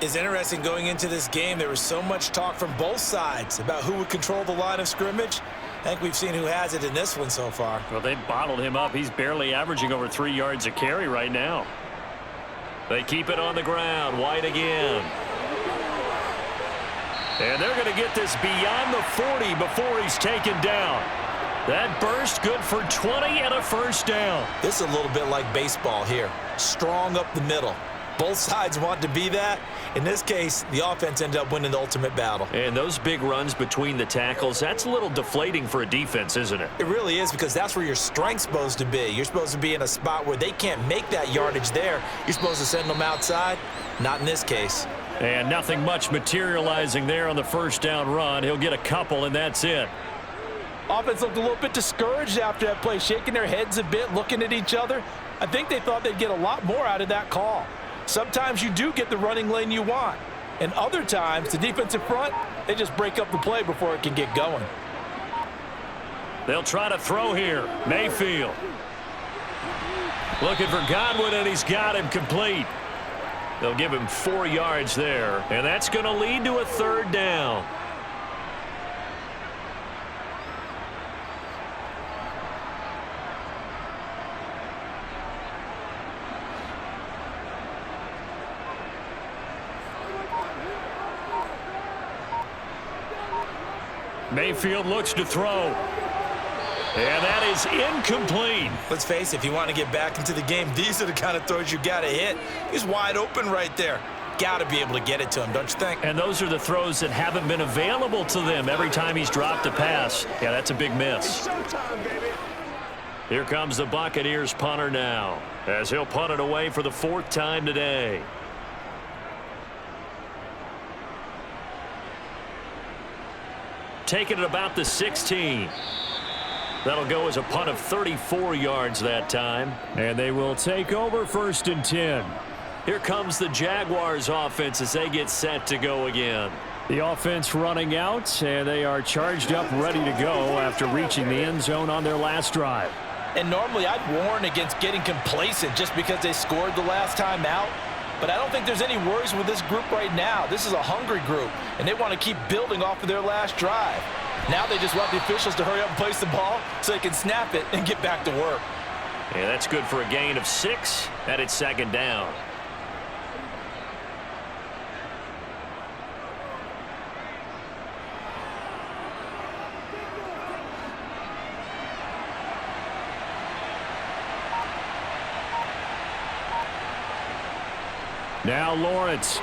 It's interesting going into this game. There was so much talk from both sides about who would control the line of scrimmage. I think we've seen who has it in this one so far. Well, they bottled him up. He's barely averaging over 3 yards a carry right now. They keep it on the ground. White again. And they're going to get this beyond the 40 before he's taken down. That burst good for 20 and a first down. This is a little bit like baseball here. Strong up the middle. Both sides want to be that. In this case, the offense ended up winning the ultimate battle. And those big runs between the tackles, that's a little deflating for a defense, isn't it? It really is, because that's where your strength's supposed to be. You're supposed to be in a spot where they can't make that yardage there. You're supposed to send them outside. Not in this case. And nothing much materializing there on the first down run. He'll get a couple, and that's it. Offense looked a little bit discouraged after that play, shaking their heads a bit, looking at each other. I think they thought they'd get a lot more out of that call. Sometimes you do get the running lane you want. And other times, the defensive front, they just break up the play before it can get going. They'll try to throw here. Mayfield. Looking for Godwin, and he's got him complete. They'll give him 4 yards there. And that's going to lead to a third down. Mayfield looks to throw. And that is incomplete. Let's face it, if you want to get back into the game, these are the kind of throws you got to hit. He's wide open right there. Got to be able to get it to him, don't you think? And those are the throws that haven't been available to them every time he's dropped a pass. Yeah, that's a big miss. It's showtime, baby. Here comes the Buccaneers punter now, as he'll punt it away for the 4th time today. Taking it about the 16. That'll go as a punt of 34 yards that time. And they will take over 1st and 10. Here comes the Jaguars offense as they get set to go again. The offense running out, and they are charged up, ready to go after reaching the end zone on their last drive. And normally I'd warn against getting complacent just because they scored the last time out. But I don't think there's any worries with this group right now. This is a hungry group, and they want to keep building off of their last drive. Now they just want the officials to hurry up and place the ball so they can snap it and get back to work. Yeah, that's good for a gain of 6, and it's 2nd down. Now Lawrence.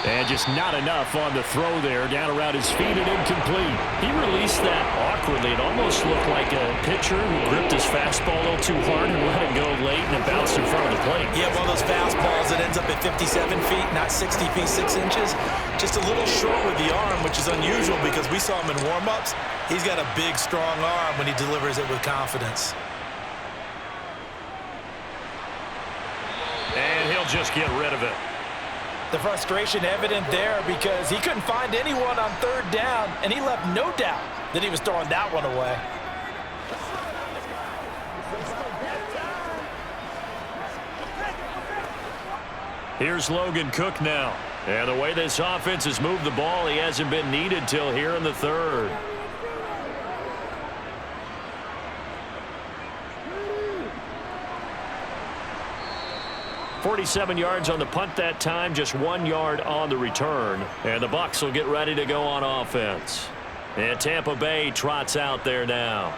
And just not enough on the throw there. Down around his feet and incomplete. He released that awkwardly. It almost looked like a pitcher who gripped his fastball a little too hard and let it go late, and it bounced in front of the plate. Yeah, one of those fastballs that ends up at 57 feet, not 60 feet, 6 inches. Just a little short with the arm, which is unusual because we saw him in warm-ups. He's got a big, strong arm when he delivers it with confidence. And he'll just get rid of it. The frustration evident there because he couldn't find anyone on third down, and he left no doubt that he was throwing that one away. Here's Logan Cook now. And the way this offense has moved the ball, he hasn't been needed till here in the third. .47 yards on the punt that time, just 1 yard on the return. And the Bucs will get ready to go on offense. And Tampa Bay trots out there now.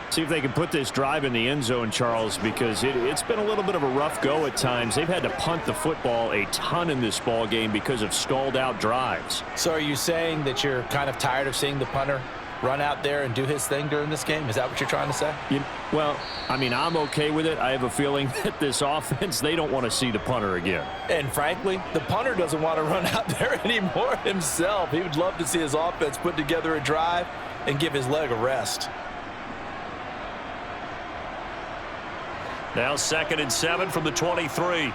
See if they can put this drive in the end zone, Charles, because it's been a little bit of a rough go at times. They've had to punt the football a ton in this ball game because of stalled out drives. So are you saying that you're kind of tired of seeing the punter run out there and do his thing during this game? Is that what you're trying to say? Well, I mean, I'm okay with it. I have a feeling that this offense, they don't want to see the punter again. And frankly, the punter doesn't want to run out there anymore himself. He would love to see his offense put together a drive and give his leg a rest. Now 2nd and 7 from the 23.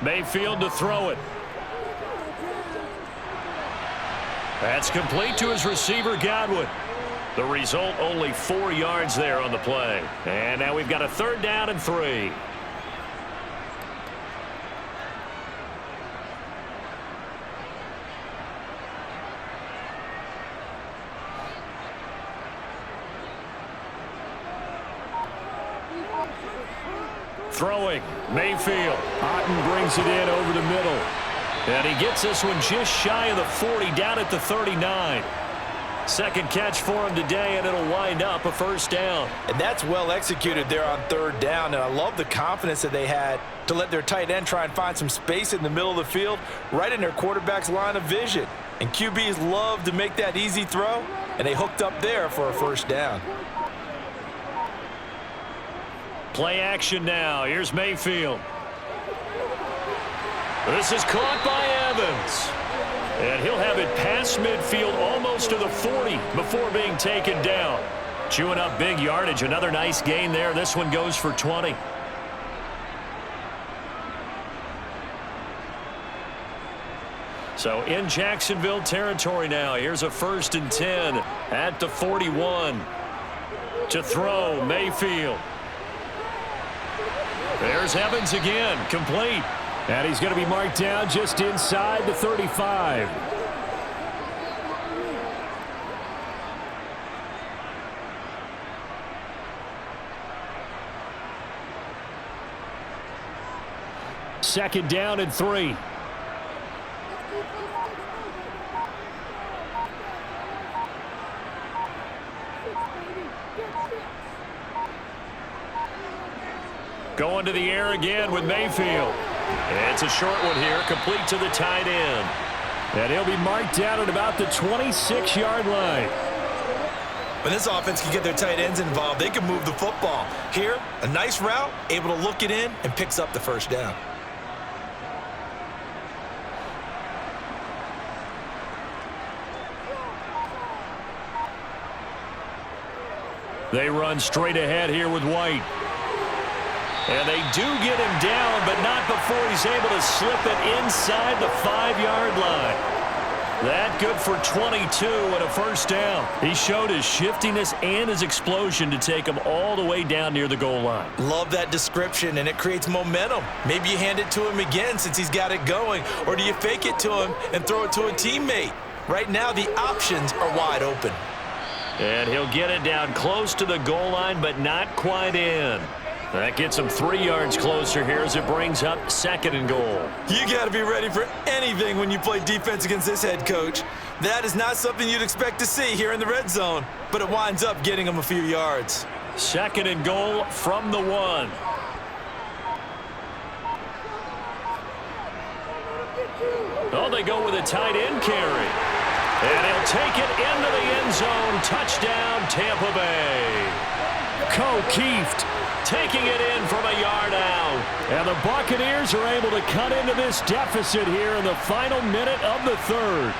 Mayfield to throw it. That's complete to his receiver, Godwin. The result, only 4 yards there on the play. And now we've got a 3rd down and 3. Throwing, Mayfield. Otten brings it in over the middle. And he gets this one just shy of the 40, down at the 39. Second catch for him today, and it'll wind up a 1st down. And that's well executed there on 3rd down, and I love the confidence that they had to let their tight end try and find some space in the middle of the field, right in their quarterback's line of vision. And QBs love to make that easy throw, and they hooked up there for a 1st down. Play action now. Here's Mayfield. This is caught by Evans. And he'll have it past midfield almost to the 40 before being taken down. Chewing up big yardage. Another nice gain there. This one goes for 20. So in Jacksonville territory now. Here's a 1st and 10 at the 41. To throw, Mayfield. There's Evans again, complete. And he's going to be marked down just inside the 35. Second down and 3. Going to the air again with Mayfield. It's a short one here, complete to the tight end. And he'll be marked down at about the 26-yard line. When this offense can get their tight ends involved, they can move the football. Here, a nice route, able to look it in, and picks up the 1st down. They run straight ahead here with White. And they do get him down, but not before he's able to slip it inside the 5-yard line. That good for 22 and a 1st down. He showed his shiftiness and his explosion to take him all the way down near the goal line. Love that description, and it creates momentum. Maybe you hand it to him again since he's got it going, or do you fake it to him and throw it to a teammate? Right now, the options are wide open. And he'll get it down close to the goal line, but not quite in. That gets him 3 yards closer here as it brings up 2nd and goal. You got to be ready for anything when you play defense against this head coach. That is not something you'd expect to see here in the red zone, but it winds up getting him a few yards. Second and goal from the 1. Oh, they go with a tight end carry. And he'll take it into the end zone. Touchdown, Tampa Bay. O'Keefe Taking it in from a yard out. And the Buccaneers are able to cut into this deficit here in the final minute of the third.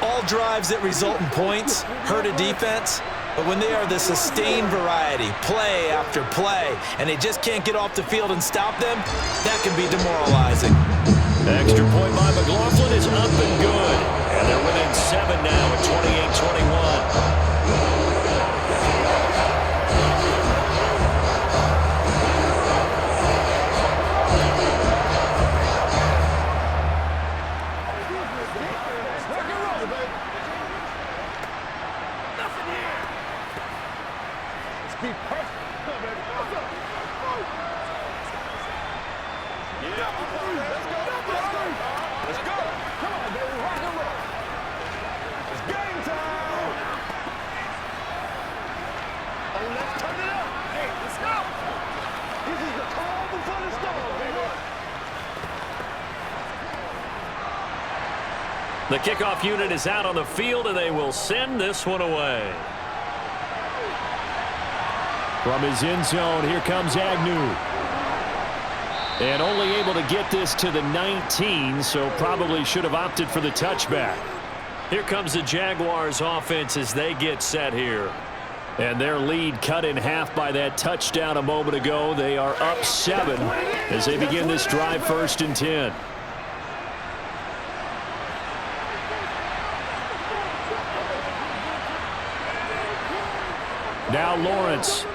All drives that result in points hurt a defense, but when they are the sustained variety, play after play, and they just can't get off the field and stop them, that can be demoralizing. Extra point by McLaughlin is up and good. And they're within 7 now at 28-21. The kickoff unit is out on the field, and they will send this one away. From his end zone, here comes Agnew. And only able to get this to the 19, so probably should have opted for the touchback. Here comes the Jaguars offense as they get set here. And their lead cut in half by that touchdown a moment ago. They are up 7 as they begin this drive 1st and 10. Now Lawrence.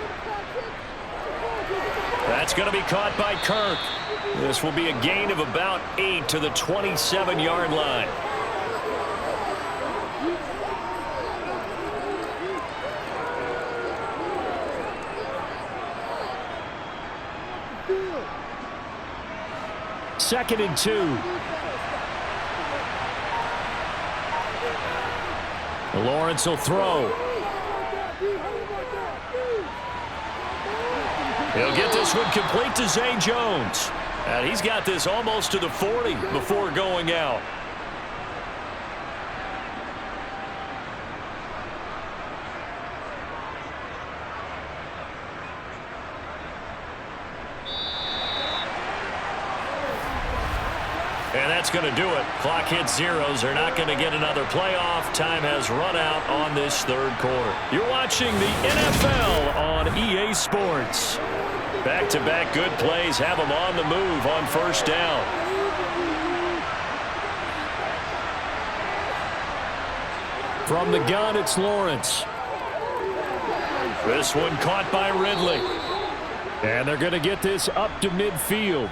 That's going to be caught by Kirk. This will be a gain of about 8 to the 27-yard line. Second and 2. Lawrence will throw. He'll get this one complete to Zay Jones. And he's got this almost to the 40 before going out. And that's going to do it. Clock hits zeros. They're not going to get another playoff. Time has run out on this third quarter. You're watching the NFL on EA Sports. Back-to-back good plays have them on the move on first down. From the gun, it's Lawrence. This one caught by Ridley. And they're going to get this up to midfield.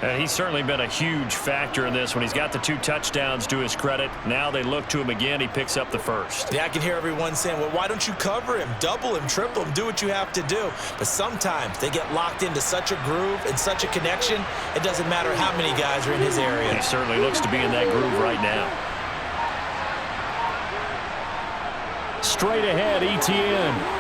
And he's certainly been a huge factor in this when he's got the 2 touchdowns to his credit. Now they look to him again. He picks up the first. Yeah, I can hear everyone saying, well, why don't you cover him, double him, triple him, do what you have to do. But sometimes they get locked into such a groove and such a connection, it doesn't matter how many guys are in his area. He certainly looks to be in that groove right now. Straight ahead, ETN.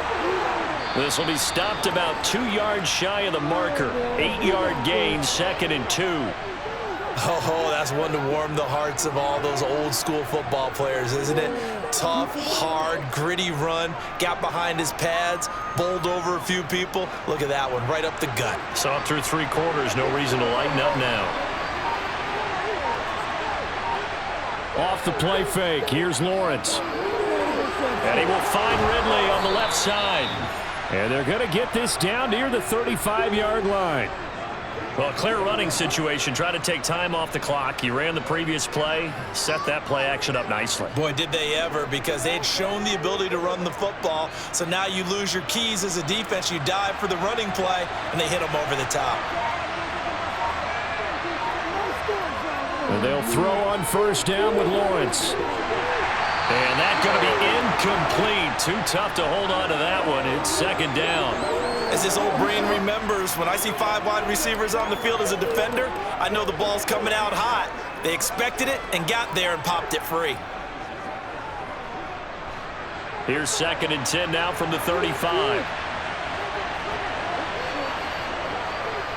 This will be stopped about 2 yards shy of the marker. 8-yard gain, 2nd and 2. Oh, that's one to warm the hearts of all those old school football players, isn't it? Tough, hard, gritty run, got behind his pads, bowled over a few people. Look at that one, right up the gut. Saw it through 3 quarters, no reason to lighten up now. Off the play fake, here's Lawrence. And he will find Ridley on the left side. And they're going to get this down near the 35-yard line. Well, clear running situation. Try to take time off the clock. He ran the previous play, set that play action up nicely. Boy, did they ever, because they'd shown the ability to run the football. So now you lose your keys as a defense. You dive for the running play, and they hit them over the top. And they'll throw on first down with Lawrence. And that's going to be incomplete. Too tough to hold on to that one. It's 2nd down. As this old brain remembers, when I see 5 wide receivers on the field as a defender, I know the ball's coming out hot. They expected it and got there and popped it free. Here's 2nd and 10 now from the 35.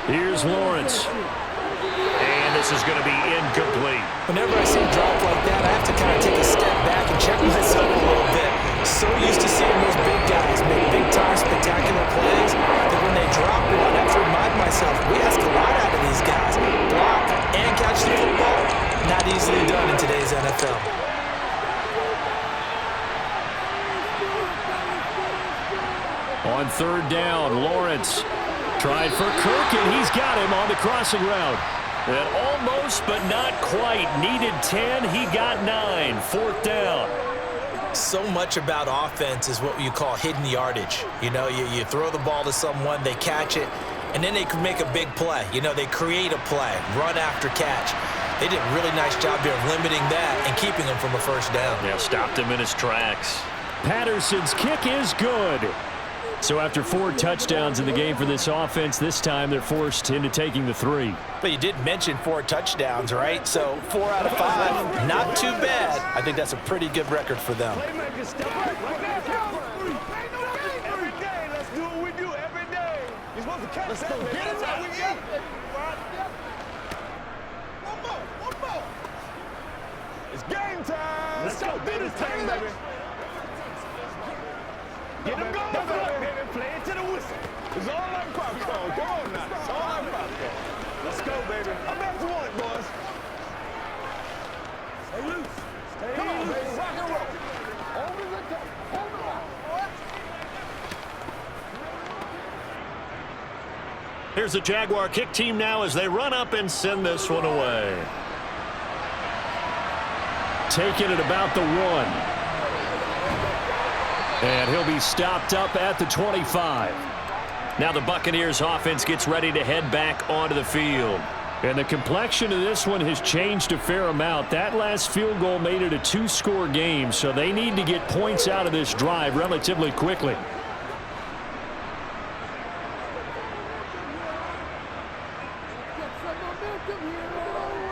Here's Lawrence. And this is going to be incomplete. Whenever I see a drop like that, I have to kind of take a step back and check myself a little bit. So used to seeing those big guys make big-time spectacular plays that when they drop one, I have to remind myself, we ask a lot out of these guys. Block and catch the football, not easily done in today's NFL. On third down, Lawrence tried for Kirk, and he's got him on the crossing route. And almost, but not quite. Needed 10, he got 9. Fourth down. So much about offense is what you call hidden yardage. You know, you throw the ball to someone, they catch it, and then they can make a big play. You know, they create a play, run after catch. They did a really nice job here of limiting that and keeping him from a first down. Yeah, stopped him in his tracks. Patterson's kick is good. So after 4 touchdowns in the game for this offense, this time they're forced into taking the 3. But you did mention 4 touchdowns, right? So 4 out of 5, not too bad. I think that's a pretty good record for them. Playmakers step back right now. Every day, let's do what we do every day. You're supposed to catch that, baby. That's how we get it. One more. It's game time. Let's go. Do this thing, baby. Get him going, baby. Play it to the whistle. It's all like popcorn. Come on now. It's all like popcorn. Let's go, baby. I'm after one, boys. Stay loose. Come on, baby. Rock and roll. Over the top. Hold the line. Here's the Jaguar kick team now as they run up and send this one away. Taking it about the 1. And he'll be stopped up at the 25. Now the Buccaneers offense gets ready to head back onto the field. And the complexion of this one has changed a fair amount. That last field goal made it a 2-score game, so they need to get points out of this drive relatively quickly.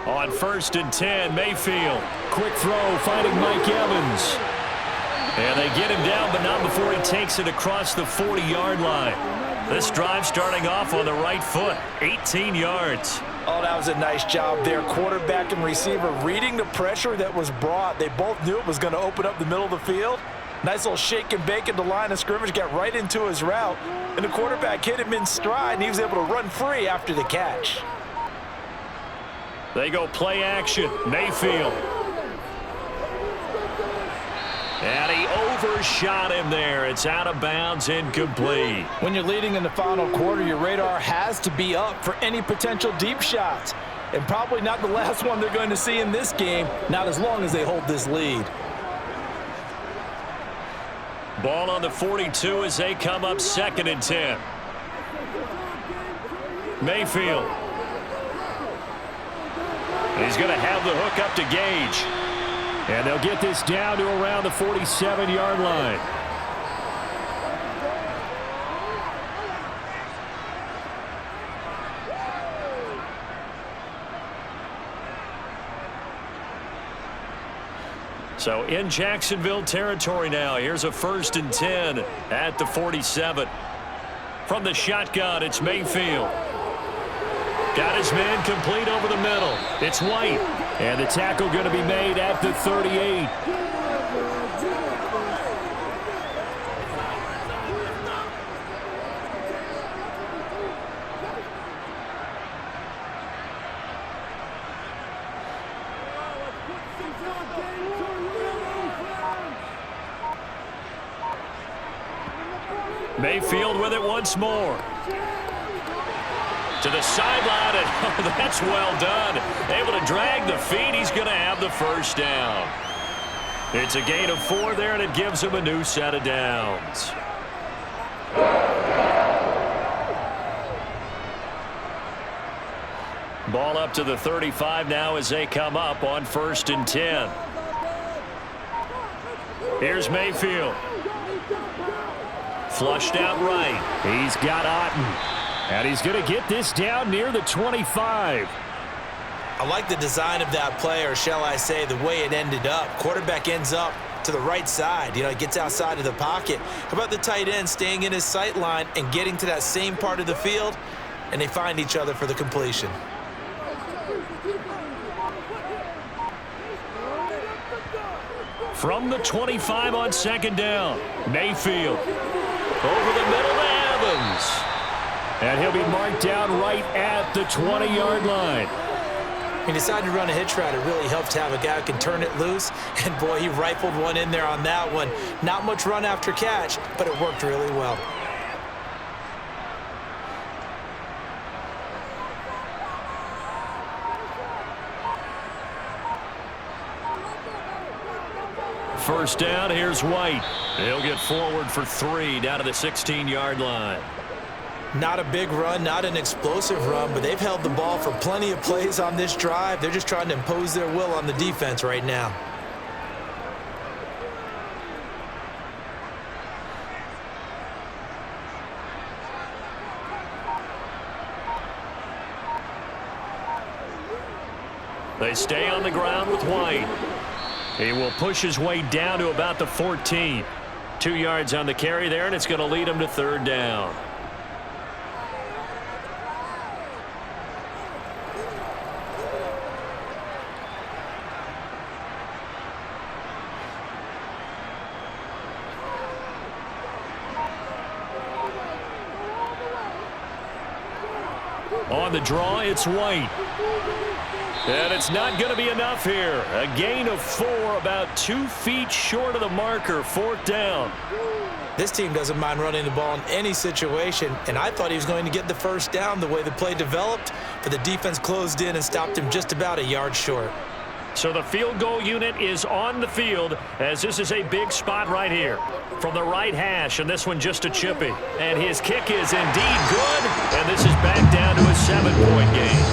On 1st and 10, Mayfield. Quick throw, finding Mike Evans. And they get him down, but not before he takes it across the 40-yard line. This drive starting off on the right foot, 18 yards. Oh, that was a nice job there. Quarterback and receiver reading the pressure that was brought. They both knew it was going to open up the middle of the field. Nice little shake and bake at the line of scrimmage, got right into his route. And the quarterback hit him in stride, and he was able to run free after the catch. They go play action. Mayfield. And he overshot him there. It's out of bounds, incomplete. When you're leading in the final quarter, your radar has to be up for any potential deep shots. And probably not the last one they're going to see in this game, not as long as they hold this lead. Ball on the 42 as they come up 2nd and 10. Mayfield. He's going to have the hook up to Gage. And they'll get this down to around the 47-yard line. So in Jacksonville territory now. Here's a 1st and 10 at the 47. From the shotgun, it's Mayfield. Got his man complete over the middle. It's White. And the tackle going to be made at the 38. Mayfield with it once more. To the sideline, and oh, that's well done. Able to drag the feet. He's going to have the first down. It's a gain of 4 there, and it gives him a new set of downs. Ball up to the 35 now as they come up on 1st and 10. Here's Mayfield. Flushed out right. He's got Otten. And he's going to get this down near the 25. I like the design of that play, or shall I say the way it ended up. Quarterback ends up to the right side. You know, he gets outside of the pocket. How about the tight end staying in his sight line and getting to that same part of the field? and they find each other for the completion. From the 25 on second down, Mayfield. Over the middle to Evans. And he'll be marked down right at the 20-yard line. He decided to run a hitch route. It really helps to have a guy who can turn it loose. And, boy, he rifled one in there on that one. Not much run after catch, but it worked really well. First down, here's White. He'll get forward for 3 down to the 16-yard line. Not a big run, not an explosive run, but they've held the ball for plenty of plays on this drive. They're just trying to impose their will on the defense right now. They stay on the ground with White. He will push his way down to about the 14. 2 yards on the carry there, and it's going to lead him to third down. On the draw, it's White. And it's not going to be enough here. A gain of 4, about 2 feet short of the marker, fourth down. This team doesn't mind running the ball in any situation, and I thought he was going to get the first down the way the play developed, but the defense closed in and stopped him just about a yard short. So the field goal unit is on the field, as this is a big spot right here. From the right hash, and this one just a chippy. And his kick is indeed good, and this is back down to a 7-point game.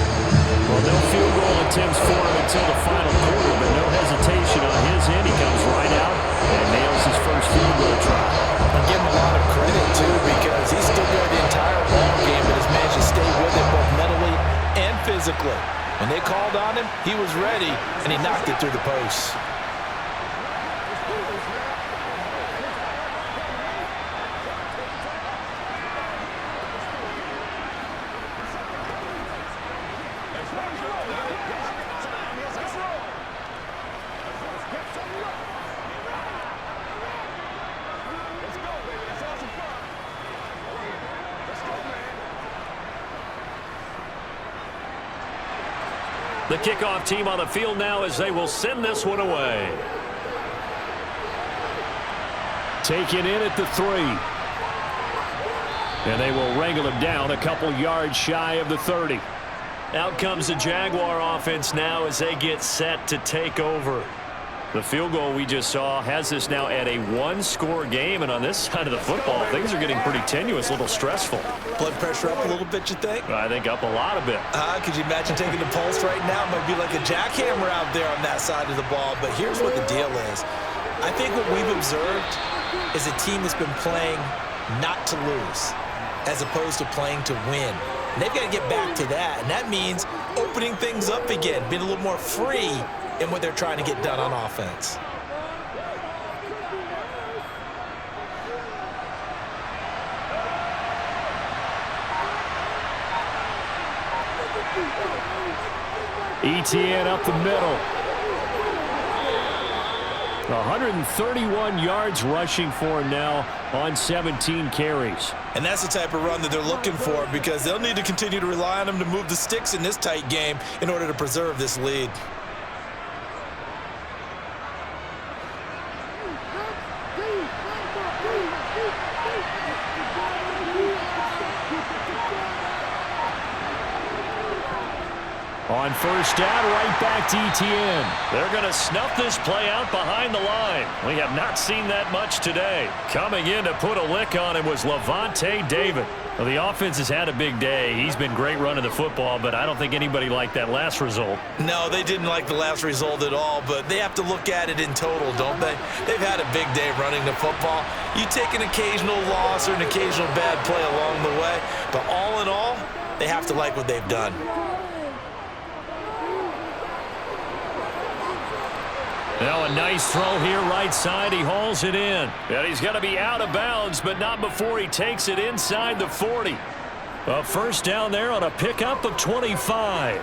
Well, no field goal attempts for him until the final quarter, but no hesitation on his end. He comes right out and nails his first field goal try. I give him a lot of credit, too, because he stood there the entire ball game and has managed to stay with it both mentally and physically. When they called on him, he was ready, and he knocked it through the posts. The kickoff team on the field now as they will send this one away. Taken in at the 3. And they will wrangle him down a couple yards shy of the 30. Out comes the Jaguar offense now as they get set to take over. The field goal we just saw has this now at a 1-score game, and on this side of the football, things are getting pretty tenuous, a little stressful. Blood pressure up a little bit, you think? I think up a lot of it. Could you imagine taking the pulse right now? It might be like a jackhammer out there on that side of the ball, but here's what the deal is. I think what we've observed is a team that's been playing not to lose as opposed to playing to win. And they've got to get back to that, and that means opening things up again, being a little more free in what they're trying to get done on offense. ETN up the middle. 131 yards rushing for him now on 17 carries. And that's the type of run that they're looking for, because they'll need to continue to rely on him to move the sticks in this tight game in order to preserve this lead. On first down, right back to ETN. They're going to snuff this play out behind the line. We have not seen that much today. Coming in to put a lick on him was Levante David. Well, the offense has had a big day. He's been great running the football, but I don't think anybody liked that last result. No, they didn't like the last result at all, but they have to look at it in total, don't they? They've had a big day running the football. You take an occasional loss or an occasional bad play along the way, but all in all, they have to like what they've done. Now a nice throw here right side. He hauls it in. And he's going to be out of bounds, but not before he takes it inside the 40. A first down there on a pickup of 25.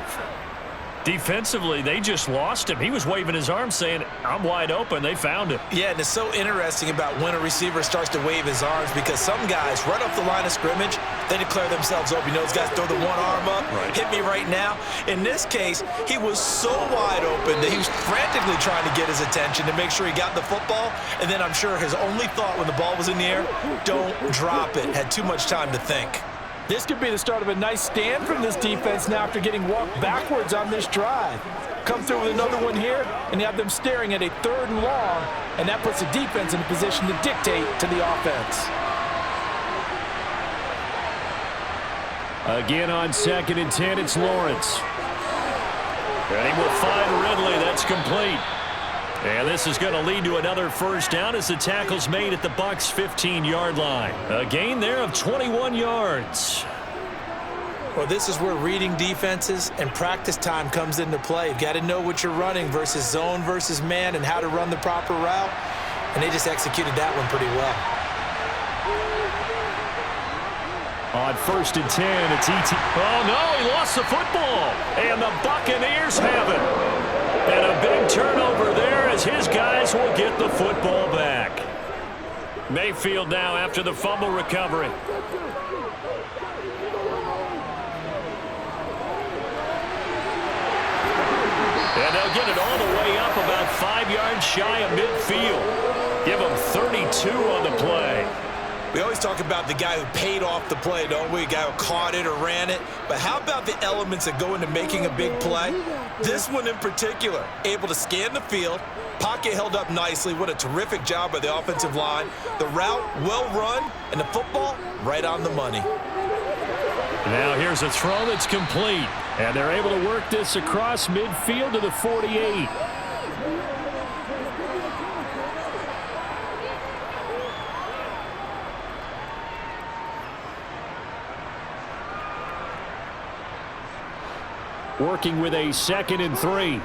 Defensively, they just lost him. He was waving his arms saying, I'm wide open. They found him. Yeah, and it's so interesting about when a receiver starts to wave his arms because some guys, right off the line of scrimmage, they declare themselves open. You know, those guys throw the one arm up, hit me right now. In this case, he was so wide open that he was frantically trying to get his attention to make sure he got the football. And then I'm sure his only thought when the ball was in the air, don't drop it. Had too much time to think. This could be the start of a nice stand from this defense now after getting walked backwards on this drive. Come through with another one here, and you have them staring at a 3rd and long, and that puts the defense in a position to dictate to the offense. Again on 2nd and 10, it's Lawrence. And he will find Ridley. That's complete. And this is going to lead to another first down as the tackle's made at the Bucs' 15-yard line. A gain there of 21 yards. Well, this is where reading defenses and practice time comes into play. You've got to know what you're running versus zone versus man and how to run the proper route. And they just executed that one pretty well. On 1st and 10, it's E.T. Oh, no, he lost the football. And the Buccaneers have it. And a big turnover there as his guys will get the football back. Mayfield now after the fumble recovery. And they'll get it all the way up about 5 yards shy of midfield. Give them 32 on the play. We always talk about the guy who paid off the play, don't we? The guy who caught it or ran it. But how about the elements that go into making a big play? This one in particular, able to scan the field, pocket held up nicely. What a terrific job by the offensive line. The route, well run, and the football, right on the money. Now here's a throw that's complete. And they're able to work this across midfield to the 48. Working with a 2nd and 3.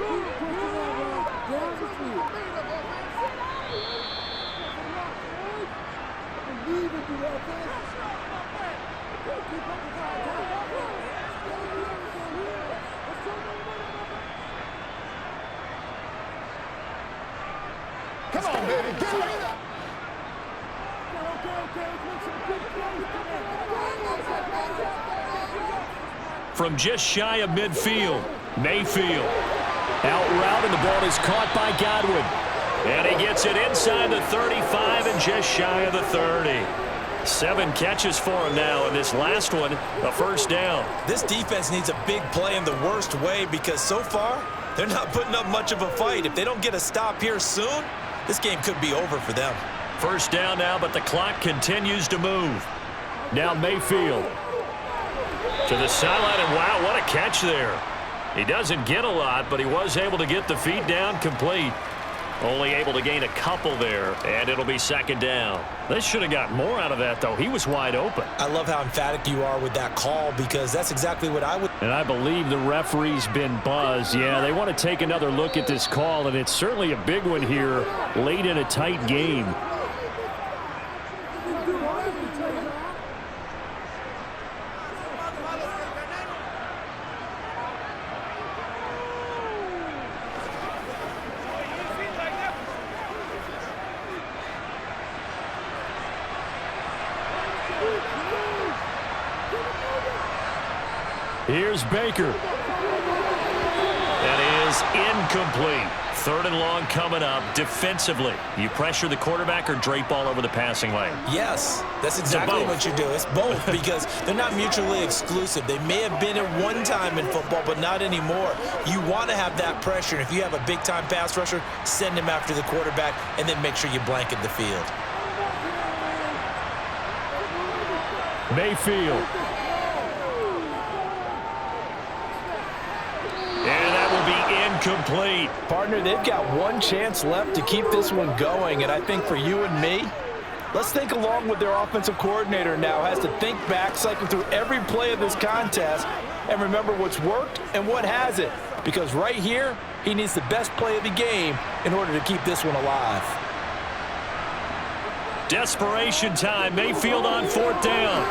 Come on, baby. Get ready. From just shy of midfield, Mayfield. Out route, and the ball is caught by Godwin. And he gets it inside the 35 and just shy of the 30. 7 catches for him now, and this last one, a first down. This defense needs a big play in the worst way because so far, they're not putting up much of a fight. If they don't get a stop here soon, this game could be over for them. First down now, but the clock continues to move. Now Mayfield. To the sideline, and wow, what a catch there. He doesn't get a lot, but he was able to get the feet down complete. Only able to gain a couple there, and it'll be 2nd down. They should have got more out of that, though. He was wide open. I love how emphatic you are with that call because that's exactly what I would. And I believe the referee's been buzzed. Yeah, they want to take another look at this call, and it's certainly a big one here late in a tight game. Here's Baker. That is incomplete. 3rd and long coming up. Defensively, you pressure the quarterback or drape all over the passing lane? Yes, that's exactly what you do. It's both because they're not mutually exclusive. They may have been at one time in football, but not anymore. You want to have that pressure. And if you have a big-time pass rusher, send him after the quarterback and then make sure you blanket the field. Mayfield. And that will be incomplete. Partner, they've got one chance left to keep this one going, and I think for you and me, let's think along with their offensive coordinator now. Has to think back, cycle through every play of this contest, and remember what's worked and what hasn't. Because right here, he needs the best play of the game in order to keep this one alive. Desperation time. Mayfield on 4th down.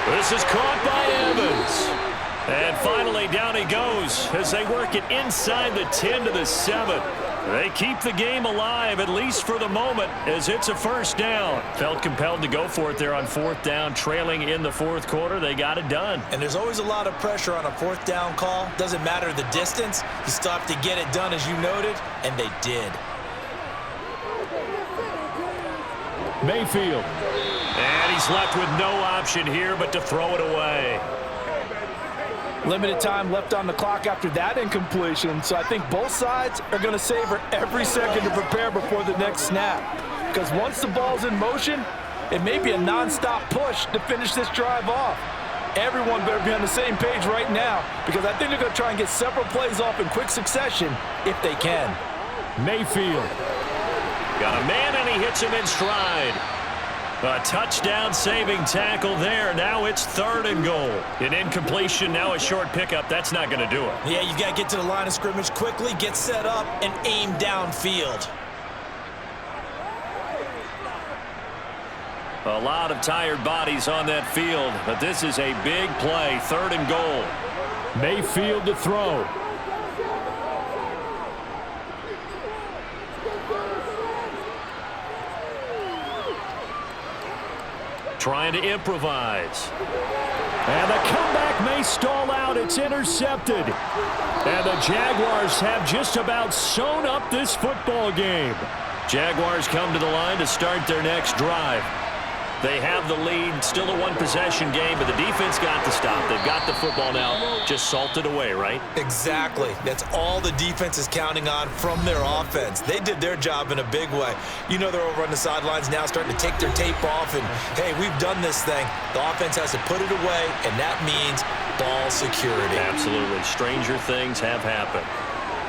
This is caught by Evans. And finally, down he goes as they work it inside the 10 to the 7. They keep the game alive, at least for the moment, as it's a first down. Felt compelled to go for it there on fourth down, trailing in the fourth quarter. They got it done. And there's always a lot of pressure on a fourth down call. Doesn't matter the distance. You still have to get it done, as you noted, and they did. Mayfield. And he's left with no option here but to throw it away. Limited time left on the clock after that incompletion, so I think both sides are going to savor every second to prepare before the next snap. Because once the ball's in motion, it may be a non-stop push to finish this drive off. Everyone better be on the same page right now, because I think they're going to try and get several plays off in quick succession if they can. Mayfield. Got a man, and he hits him in stride. A touchdown-saving tackle there. Now it's 3rd and goal. An incompletion, now a short pickup. That's not going to do it. Yeah, you got to get to the line of scrimmage quickly, get set up, and aim downfield. A lot of tired bodies on that field, but this is a big play. 3rd and goal. Mayfield to throw. Trying to improvise. And the comeback may stall out. It's intercepted. And the Jaguars have just about sewn up this football game. Jaguars come to the line to start their next drive. They have the lead, still a one-possession game, but the defense got the stop. They've got the football now, just salted away, right? Exactly. That's all the defense is counting on from their offense. They did their job in a big way. You know they're over on the sidelines now starting to take their tape off, and, hey, we've done this thing. The offense has to put it away, and that means ball security. Absolutely. Stranger things have happened.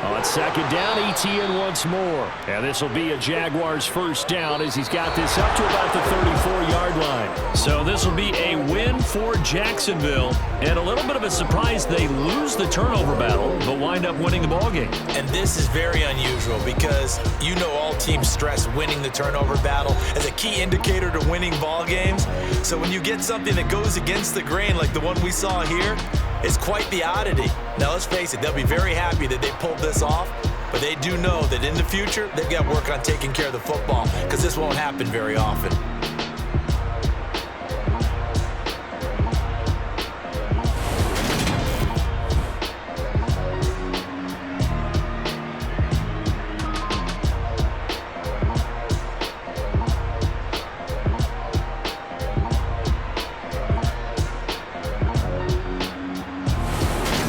On second down, Etienne once more. And this will be a Jaguars first down as he's got this up to about the 34-yard line. So this will be a win for Jacksonville. And a little bit of a surprise, they lose the turnover battle, but wind up winning the ballgame. And this is very unusual because you know all teams stress winning the turnover battle as a key indicator to winning ball games. So when you get something that goes against the grain like the one we saw here, it's quite the oddity. Now, let's face it, they'll be very happy that they pulled this off, but they do know that in the future, they've got to work on taking care of the football because this won't happen very often.